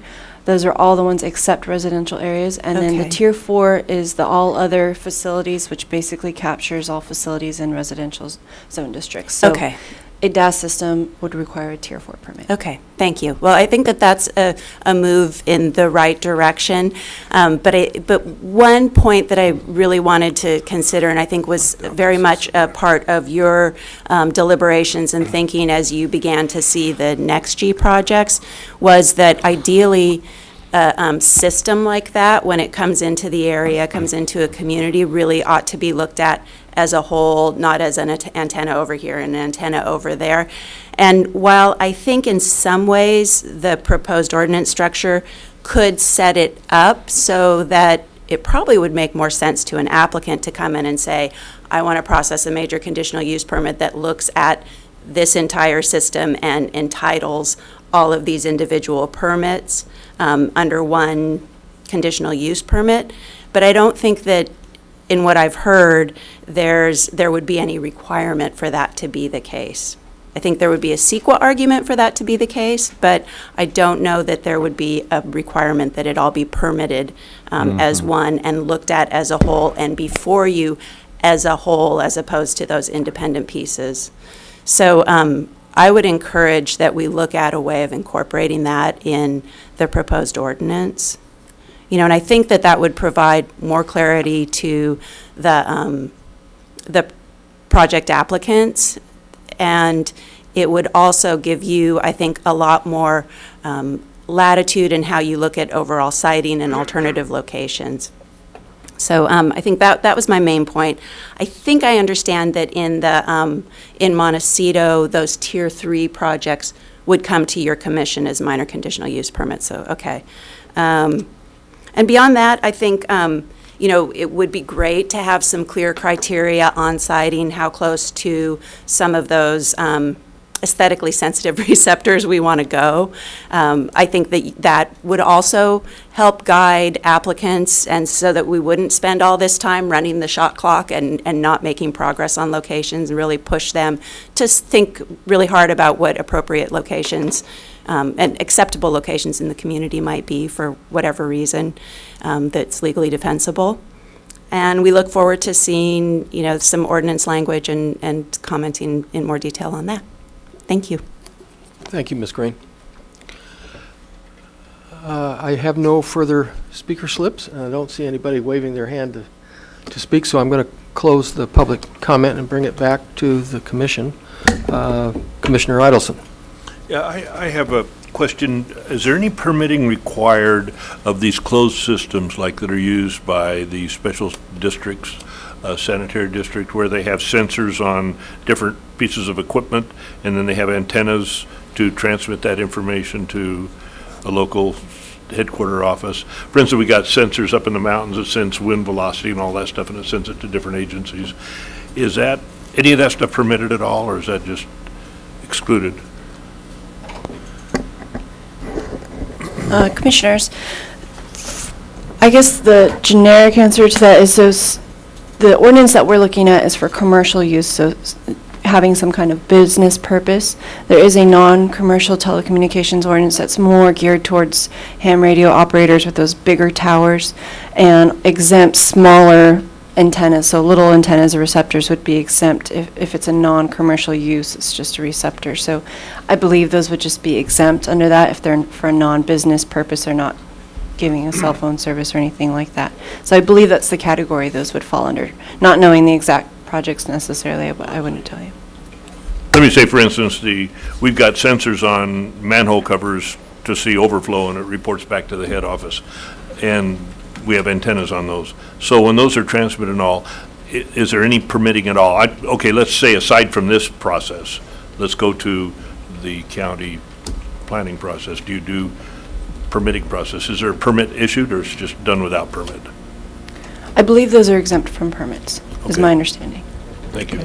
Those are all the ones except residential areas. And then the Okay. Tier 4 is the all other facilities, which basically captures all facilities in residential zone districts. So Okay. a DAS system would require a Tier 4 permit. Okay, thank you. Well, I think that that's a move in the right direction. But one point that I really wanted to consider, and I think was very much a part of your deliberations and thinking as you began to see the NEXT-G projects, was that ideally a system like that, when it comes into the area, comes into a community, really ought to be looked at as a whole, not as an antenna over here and an antenna over there. And while I think in some ways the proposed ordinance structure could set it up so that it probably would make more sense to an applicant to come in and say, I want to process a major conditional use permit that looks at this entire system and entitles all of these individual permits under one conditional use permit. But I don't think that in what I've heard, there would be any requirement for that to be the case. I think there would be a CEQA argument for that to be the case, but I don't know that there would be a requirement that it all be permitted as one and looked at as a whole and before you as a whole, as opposed to those independent pieces. So I would encourage that we look at a way of incorporating that in the proposed ordinance. And I think that would provide more clarity to the project applicants, and it would also give you, I think, a lot more latitude in how you look at overall siting and alternative locations. So I think that was my main point. I think I understand that in Montecito, those Tier 3 projects would come to your commission as minor conditional use permits. So okay. And beyond that, I think, it would be great to have some clear criteria on siting, how close to some of those aesthetically sensitive receptors we want to go. I think that would also help guide applicants, and so that we wouldn't spend all this time running the shot clock and not making progress on locations, and really push them to think really hard about what appropriate locations and acceptable locations in the community might be for whatever reason that's legally defensible. And we look forward to seeing, some ordinance language and commenting in more detail on that. Thank you. Thank you, Ms. Green. I have no further speaker slips, and I don't see anybody waving their hand to speak, so I'm going to close the public comment and bring it back to the commission. Commissioner Idelson. Yeah, I have a question. Is there any permitting required of these closed systems like that are used by the special districts, sanitary district, where they have sensors on different pieces of equipment and then they have antennas to transmit that information to a local headquarter office? For instance, we got sensors up in the mountains that sense wind velocity and all that stuff, and it sends it to different agencies. Is that, any of that stuff permitted at all, or is that just excluded? Commissioners, I guess the generic answer to that is the ordinance that we're looking at is for commercial use, so having some kind of business purpose. There is a non-commercial telecommunications ordinance that's more geared towards ham radio operators with those bigger towers and exempts smaller antennas. So little antennas or receptors would be exempt if it's a non-commercial use, it's just a receptor. So I believe those would just be exempt under that if they're for a non-business purpose or not giving a cell phone service or anything like that. So I believe that's the category those would fall under. Not knowing the exact projects necessarily, I wouldn't tell you. Let me say, for instance, we've got sensors on manhole covers to see overflow, and it reports back to the head office. And we have antennas on those. So when those are transmitted and all, is there any permitting at all? Okay, let's say aside from this process, let's go to the county planning process. Do you do permitting process? Is there a permit issued, or is it just done without permit? I believe those are exempt from permits, is Okay. my understanding. Thank you.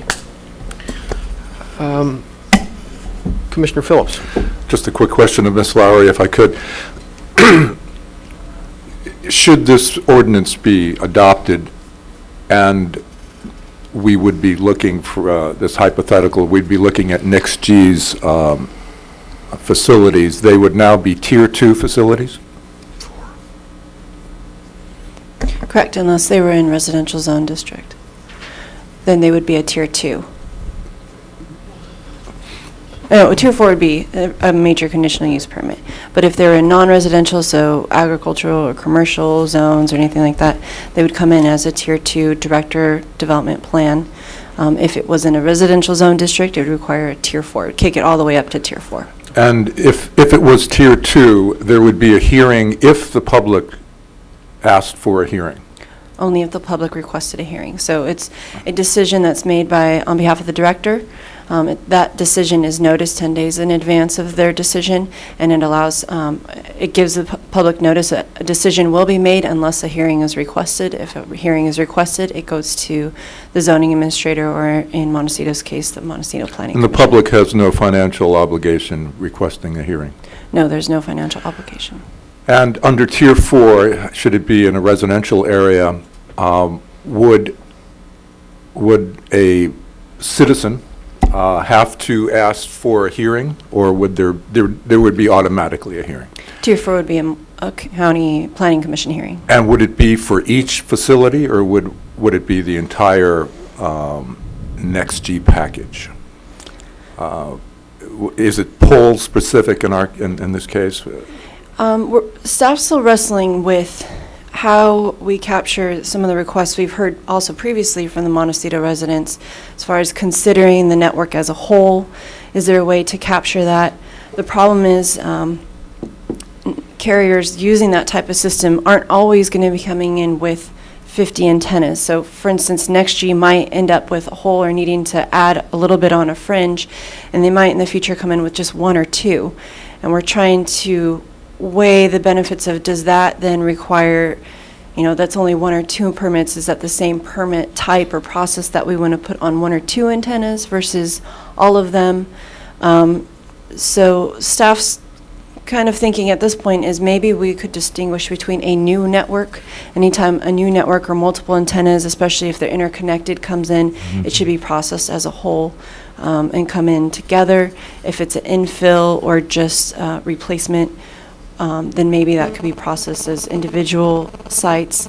Commissioner Phillips. Just a quick question of Ms. Lowry, if I could. Should this ordinance be adopted and we would be looking for, this hypothetical, we'd be looking at NICSG's facilities, they would now be Tier 2 facilities? Correct, unless they were in residential zone district. Then they would be a Tier 2. No, a Tier 4 would be a major conditional use permit. But if they're in non-residential, so agricultural or commercial zones or anything like that, they would come in as a Tier 2 Director Development Plan. If it was in a residential zone district, it would require a Tier 4. It would kick it all the way up to Tier 4. And if it was Tier 2, there would be a hearing if the public asked for a hearing? Only if the public requested a hearing. So it's a decision that's made on behalf of the director. That decision is noticed 10 days in advance of their decision, and it allows, it gives the public notice that a decision will be made unless a hearing is requested. If a hearing is requested, it goes to the zoning administrator, or in Montecito's case, the Montecito Planning And the Commission. public has no financial obligation requesting a hearing? No, there's no financial obligation. And under Tier 4, should it be in a residential area, would a citizen have to ask for a hearing, or would there would be automatically a hearing? Tier 4 would be a county planning commission hearing. And would it be for each facility, or would it be the entire NextG package? Is it pole specific in this case? Staff's still wrestling with how we capture some of the requests we've heard also previously from the Montecito residents as far as considering the network as a whole. Is there a way to capture that? The problem is carriers using that type of system aren't always going to be coming in with 50 antennas. So for instance, NextG might end up with a hole or needing to add a little bit on a fringe, and they might in the future come in with just 1 or 2. And we're trying to weigh the benefits of, does that then require, that's only 1 or 2 permits, is that the same permit type or process that we want to put on 1 or 2 antennas versus all of them? So staff's kind of thinking at this point is maybe we could distinguish between a new network. Anytime a new network or multiple antennas, especially if they're interconnected, comes in, it should be processed as a whole and come in together. If it's an infill or just replacement, then maybe that could be processed as individual sites.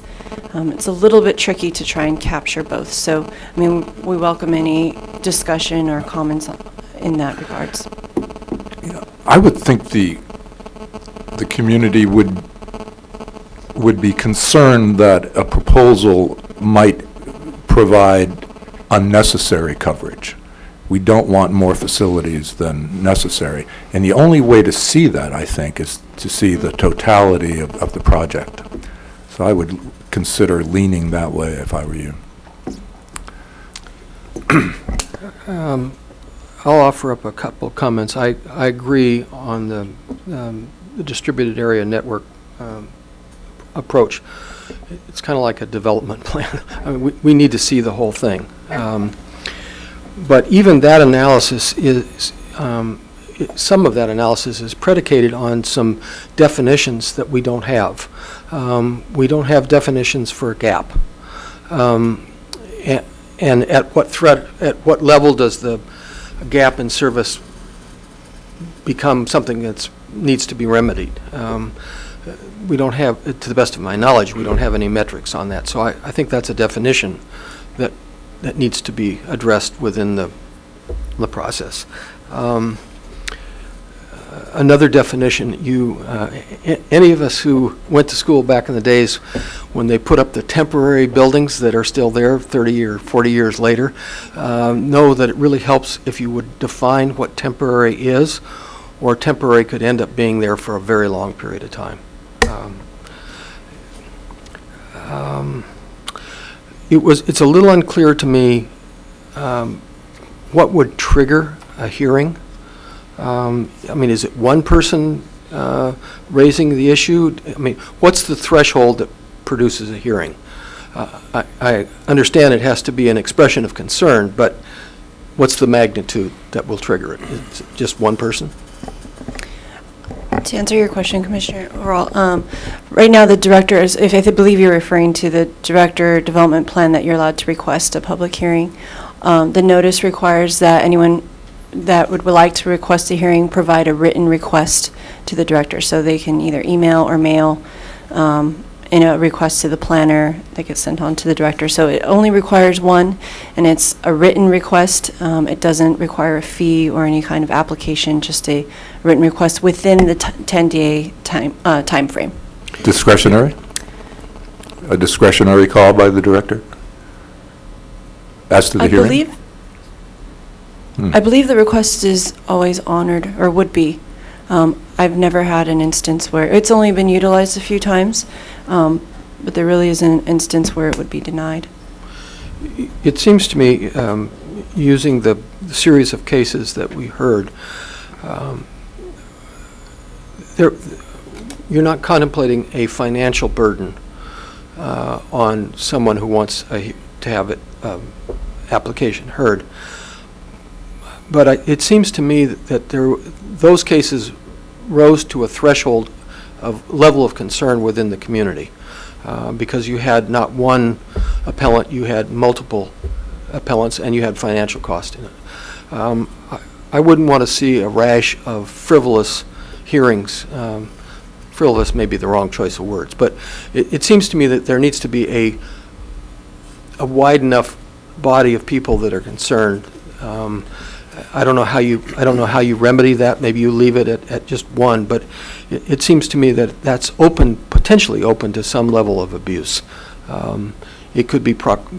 It's a little bit tricky to try and capture both. So, we welcome any discussion or comments in that regards. I would think the the community would be concerned that a proposal might provide unnecessary coverage. We don't want more facilities than necessary. And the only way to see that, I think, is to see the totality of the project. So I would consider leaning that way if I were you. I'll offer up a couple of comments. I agree on the distributed area network approach. It's kind of like a development plan. I mean, we need to see the whole thing. But even that analysis is, some of that analysis is predicated on some definitions that we don't have. We don't have definitions for a gap. And at what level does the gap in service become something that needs to be remedied? We don't have, to the best of my knowledge, we don't have any metrics on that. So I think that's a definition that needs to be addressed within the process. Another definition, any of us who went to school back in the days when they put up the temporary buildings that are still there 30 or 40 years later, know that it really helps if you would define what temporary is, or temporary could end up being there for a very long period of time. It's a little unclear to me what would trigger a hearing. I mean, is it one person raising the issue? I mean, what's the threshold that produces a hearing? I understand it has to be an expression of concern, but what's the magnitude that will trigger it? Is it just one person? To answer your question, Commissioner Overall, right now the director is, if I believe you're referring to the director development plan that you're allowed to request a public hearing, the notice requires that anyone that would like to request a hearing provide a written request to the director. So they can either email or mail in a request to the planner that gets sent on to the director. So it only requires one, and it's a written request. It doesn't require a fee or any kind of application, just a written request within the 10-day time frame. Discretionary? A discretionary call by the director? As to the hearing? I believe the request is always honored, or would be. I've never had an instance where, it's only been utilized a few times, but there really isn't an instance where it would be denied. It seems to me, using the series of cases that we heard, you're not contemplating a financial burden on someone who wants to have it application heard. But it seems to me that those cases rose to a threshold of level of concern within the community, because you had not one appellant, you had multiple appellants, and you had financial cost in it. I wouldn't want to see a rash of frivolous hearings. Frivolous may be the wrong choice of words, but it seems to me that there needs to be a wide enough body of people that are concerned. I don't know how you remedy that. Maybe you leave it at just one, but it seems to me that that's potentially open to some level of abuse. It could be,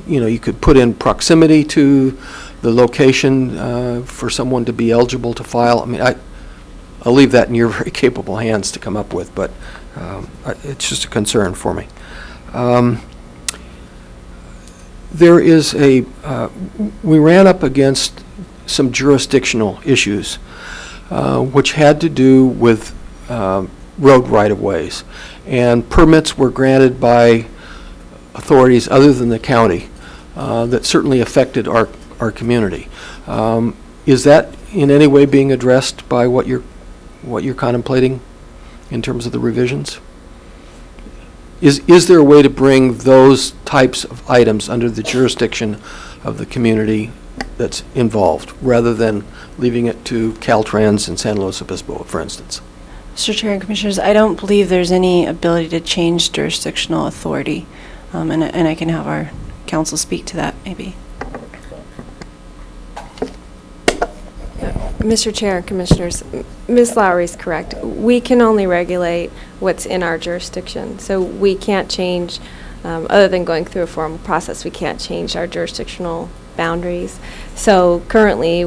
you could put in proximity to the location for someone to be eligible to file. I mean, I'll leave that in your very capable hands to come up with, but it's just a concern for me. We ran up against some jurisdictional issues, which had to do with road right-of-ways. And permits were granted by authorities other than the county that certainly affected our community. Is that in any way being addressed by what you're contemplating in terms of the revisions? Is there a way to bring those types of items under the jurisdiction of the community that's involved, rather than leaving it to Caltrans and San Luis Obispo, for instance? Mr. Chair and Commissioners, I don't believe there's any ability to change jurisdictional authority, and I can have our counsel speak to that, maybe. Mr. Chair, Commissioners, Ms. Lowry is correct. We can only regulate what's in our jurisdiction. So we can't change, other than going through a formal process, we can't change our jurisdictional boundaries. So currently,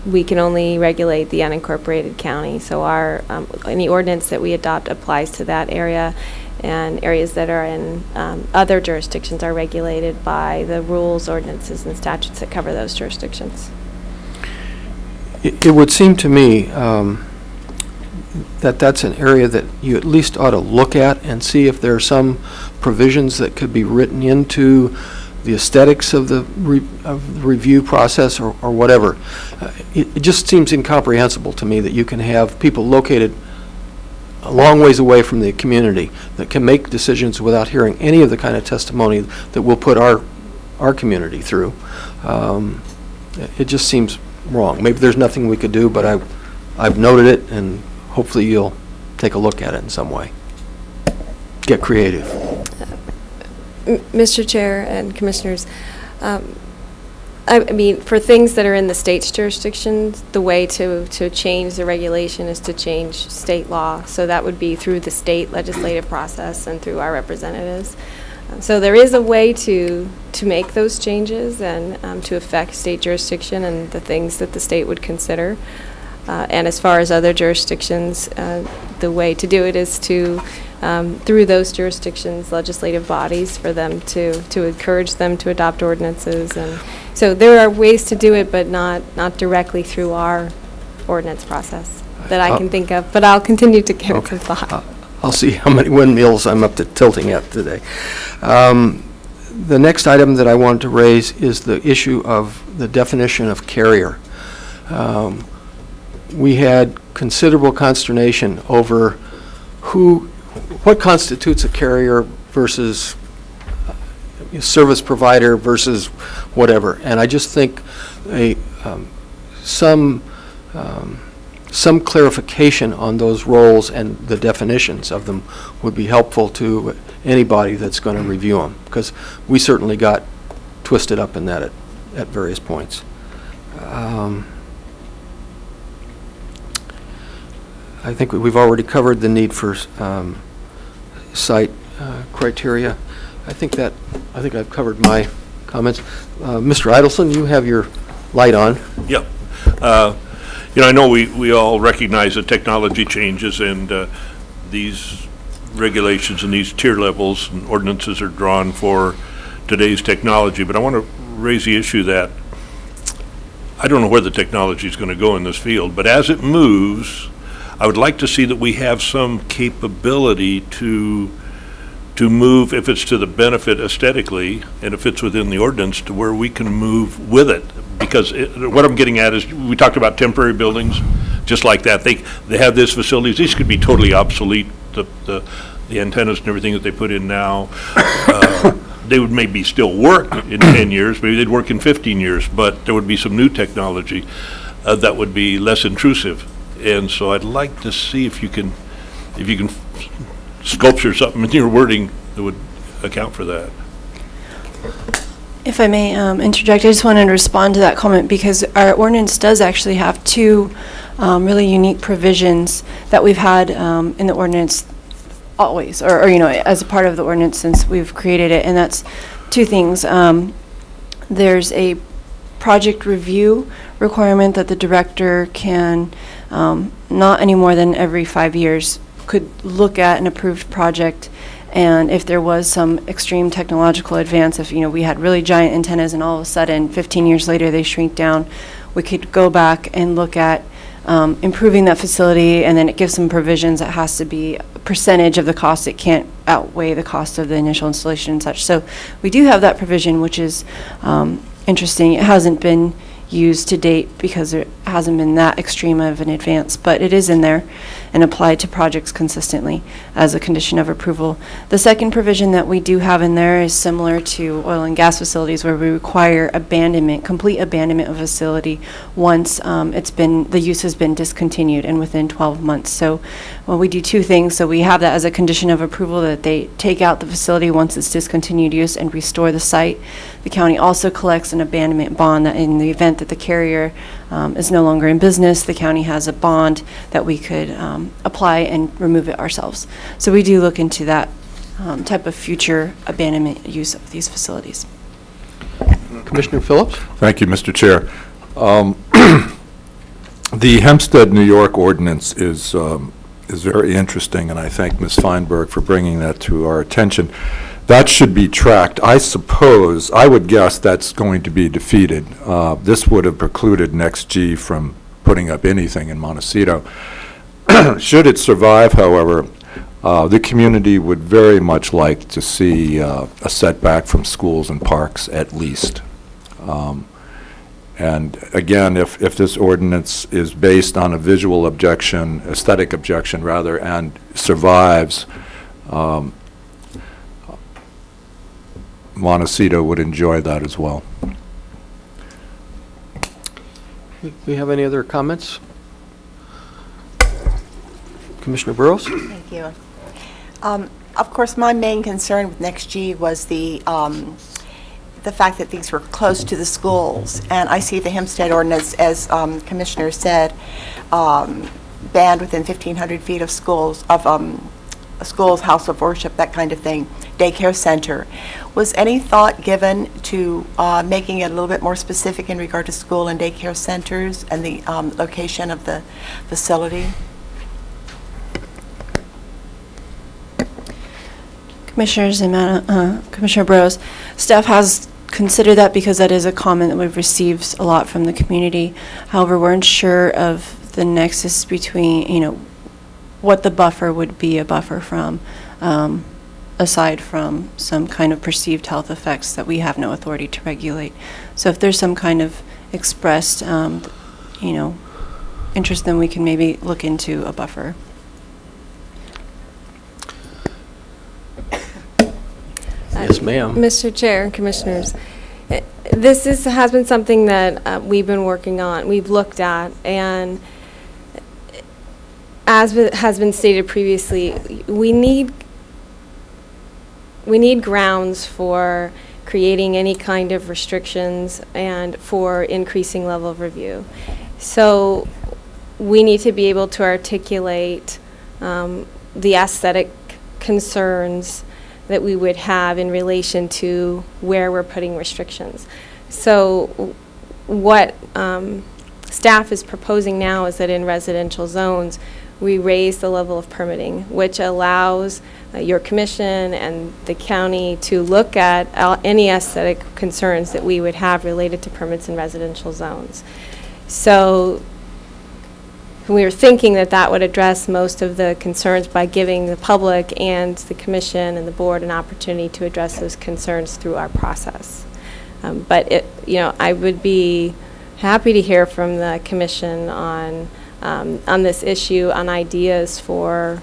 we can only regulate the unincorporated county. So our, any ordinance that we adopt applies to that area, and areas that are in other jurisdictions are regulated by the rules, ordinances, and statutes that cover those jurisdictions. It would seem to me that that's an area that you at least ought to look at and see if there are some provisions that could be written into the aesthetics of the review process or whatever. It just seems incomprehensible to me that you can have people located a long ways away from the community that can make decisions without hearing any of the kind of testimony that we'll put our community through. It just seems wrong. Maybe there's nothing we could do, but I've noted it, and hopefully you'll take a look at it in some way. Get creative. Mr. Chair and Commissioners, I mean, for things that are in the state's jurisdictions, the way to change the regulation is to change state law. So that would be through the state legislative process and through our representatives. So there is a way to make those changes and to affect state jurisdiction and the things that the state would consider. And as far as other jurisdictions, the way to do it is to, through those jurisdictions, legislative bodies, for them to encourage them to adopt ordinances. And so there are ways to do it, but not directly through our ordinance process that I can think of. But I'll continue to give it some thought. I'll see how many windmills I'm up to tilting at today. The next item that I wanted to raise is the issue of the definition of carrier. We had considerable consternation over what constitutes a carrier versus service provider versus whatever. And I just think some clarification on those roles and the definitions of them would be helpful to anybody that's going to review them, because we certainly got twisted up in that at various points. I think we've already covered the need for site criteria. I think I've covered my comments. Mr. Idelson, you have your light on. Yep. I know we all recognize that technology changes, and these regulations and these tier levels and ordinances are drawn for today's technology, but I want to raise the issue that I don't know where the technology is going to go in this field, but as it moves, I would like to see that we have some capability to move, if it's to the benefit aesthetically, and if it's within the ordinance, to where we can move with it. Because what I'm getting at is, we talked about temporary buildings, just like that. They have these facilities. These could be totally obsolete, the antennas and everything that they put in now. They would maybe still work in 10 years, maybe they'd work in 15 years, but there would be some new technology that would be less intrusive. And so I'd like to see if you can sculpture something in your wording that would account for that. If I may interject, I just wanted to respond to that comment, because our ordinance does actually have two really unique provisions that we've had in the ordinance always, or as a part of the ordinance since we've created it, and that's two things. There's a project review requirement that the director can, not any more than every 5 years, could look at an approved project, and if there was some extreme technological advance, if we had really giant antennas and all of a sudden 15 years later they shrink down, we could go back and look at improving that facility, and then it gives some provisions that has to be a percentage of the cost. It can't outweigh the cost of the initial installation and such. So we do have that provision, which is interesting. It hasn't been used to date because there hasn't been that extreme of an advance, but it is in there and applied to projects consistently as a condition of approval. The second provision that we do have in there is similar to oil and gas facilities, where we require abandonment, complete abandonment of a facility once the use has been discontinued and within 12 months. So we do two things. So we have that as a condition of approval, that they take out the facility once it's discontinued use and restore the site. The county also collects an abandonment bond that in the event event that the carrier is no longer in business, the county has a bond that we could apply and remove it ourselves. So we do look into that type of future abandonment use of these facilities. Commissioner Phillips? Thank you, Mr. Chair. The Hempstead, New York ordinance is very interesting, and I thank Ms. Feinberg for bringing that to our attention. That should be tracked. I suppose, I would guess that's going to be defeated. This would have precluded NextG from putting up anything in Montecito. Should it survive, however, the community would very much like to see a setback from schools and parks at least. And again, if this ordinance is based on a visual objection, aesthetic objection rather, and survives, Montecito would enjoy that as well. We have any other comments? Commissioner Burrows? Thank you. Of course, my main concern with NextG was the fact that these were close to the schools. And I see the Hempstead ordinance, as Commissioner said, banned within 1,500 feet of schools, of a school's house of worship, that kind of thing, daycare center. Was any thought given to making it a little bit more specific in regard to school and daycare centers and the location of the facility? Commissioners and Commissioner Burrows, staff has considered that because that is a comment that we've received a lot from the community. However, we're unsure of the nexus between, what the buffer would be a buffer from, aside from some kind of perceived health effects that we have no authority to regulate. So if there's some kind of expressed, interest, then we can maybe look into a buffer. Yes, ma'am. Mr. Chair and Commissioners, this has been something that we've been working on, we've looked at, and as has been stated previously, we need grounds for creating any kind of restrictions and for increasing level of review. So we need to be able to articulate the aesthetic concerns that we would have in relation to where we're putting restrictions. So what staff is proposing now is that in residential zones, we raise the level of permitting, which allows your commission and the county to look at any aesthetic concerns that we would have related to permits in residential zones. So we were thinking that that would address most of the concerns by giving the public and the commission and the board an opportunity to address those concerns through our process. But I would be happy to hear from the commission on this issue, on ideas for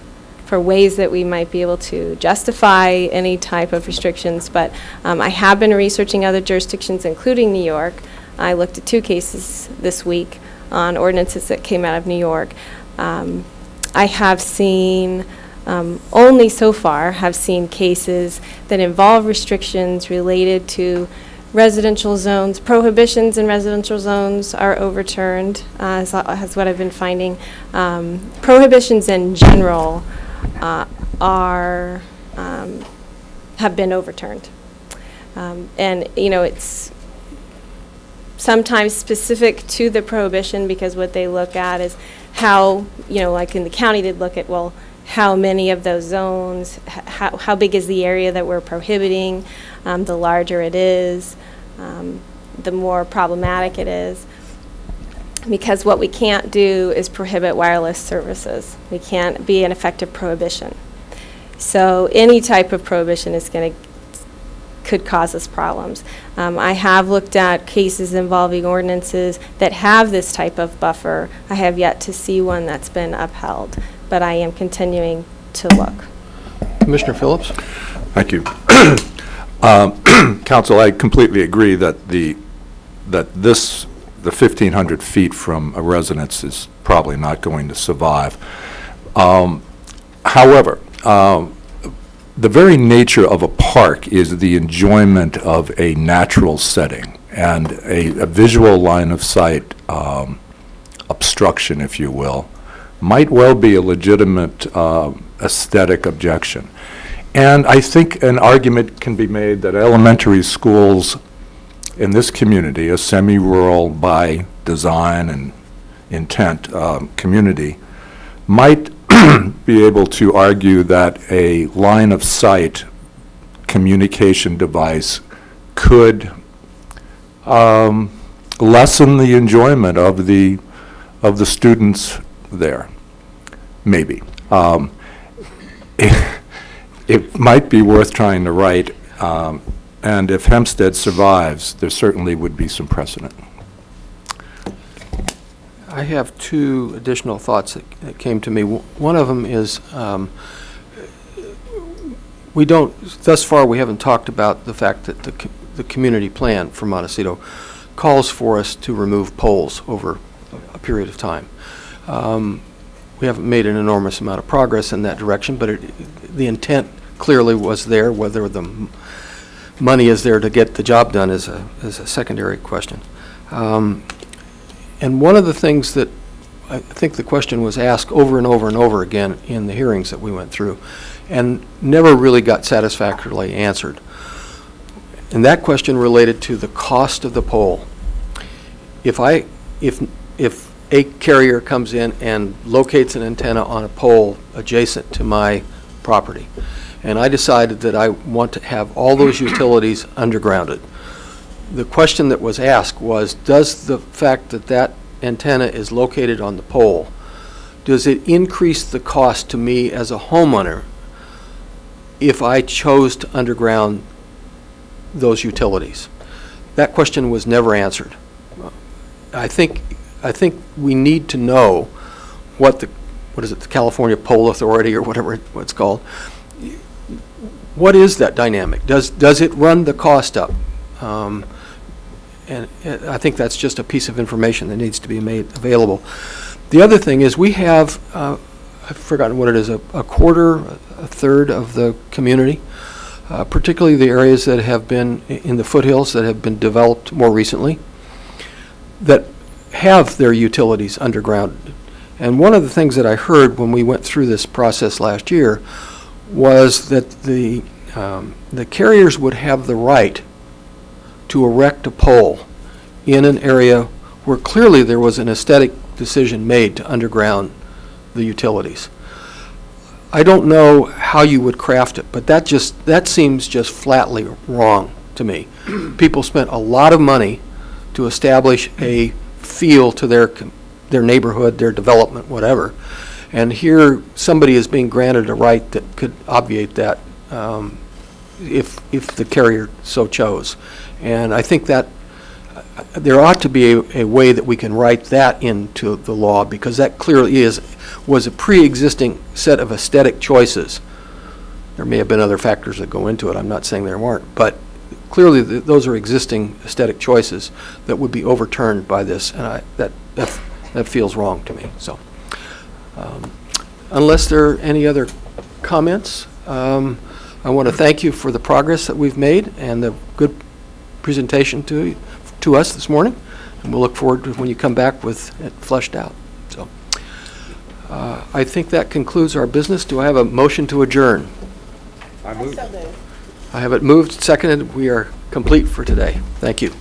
ways that we might be able to justify any type of restrictions. But I have been researching other jurisdictions, including New York. I looked at 2 cases this week on ordinances that came out of New York. I have seen, only so far, have seen cases that involve restrictions related to residential zones. Prohibitions in residential zones are overturned, as what I've been finding. Prohibitions in general have been overturned. And, it's sometimes specific to the prohibition, because what they look at is how, like in the county, they'd look at, well, how many of those zones, how big is the area that we're prohibiting. The larger it is, the more problematic it is. Because what we can't do is prohibit wireless services. We can't be an effective prohibition. So any type of prohibition could cause us problems. I have looked at cases involving ordinances that have this type of buffer. I have yet to see one that's been upheld, but I am continuing to look. Commissioner Phillips? Thank you. Council, I completely agree that the 1,500 feet from a residence is probably not going to survive. However, the very nature of a park is the enjoyment of a natural setting. And a visual line of sight obstruction, if you will, might well be a legitimate aesthetic objection. And I think an argument can be made that elementary schools in this community, a semi-rural by design and intent community, might be able to argue that a line of sight communication device could lessen the enjoyment of the students there. Maybe. It might be worth trying to write, and if Hempstead survives, there certainly would be some precedent. I have two additional thoughts that came to me. One of them is, thus far, we haven't talked about the fact that the community plan for Montecito calls for us to remove poles over a period of time. We haven't made an enormous amount of progress in that direction, but the intent clearly was there. Whether the money is there to get the job done is a secondary question. And one of the things that I think the question was asked over and over and over again in the hearings that we went through, and never really got satisfactorily answered. And that question related to the cost of the pole. If a carrier comes in and locates an antenna on a pole adjacent to my property, and I decided that I want to have all those utilities undergrounded, the question that was asked was, does the fact that that antenna is located on the pole, does it increase the cost to me as a homeowner if I chose to underground those utilities? That question was never answered. I think we need to know what is it, the California Pole Authority or whatever it's called. What is that dynamic? Does it run the cost up? And I think that's just a piece of information that needs to be made available. The other thing is we have, I've forgotten what it is, a quarter, a third of the community, particularly the areas that have been in the foothills that have been developed more recently, that have their utilities underground. And one of the things that I heard when we went through this process last year was that the carriers would have the right to erect a pole in an area where clearly there was an aesthetic decision made to underground the utilities. I don't know how you would craft it, but that seems just flatly wrong to me. People spent a lot of money to establish a feel to their neighborhood, their development, whatever. And here, somebody is being granted a right that could obviate that if the carrier so chose. And I think that there ought to be a way that we can write that into the law, because that clearly was a pre-existing set of aesthetic choices. There may have been other factors that go into it. I'm not saying there weren't, but clearly those are existing aesthetic choices that would be overturned by this, and that feels wrong to me. So, unless there are any other comments, I want to thank you for the progress that we've made and the good presentation to us this morning, and we'll look forward to when you come back with it fleshed out. So, I think that concludes our business. Do I have a motion to adjourn? I move. I have it moved, seconded. We are complete for today. Thank you.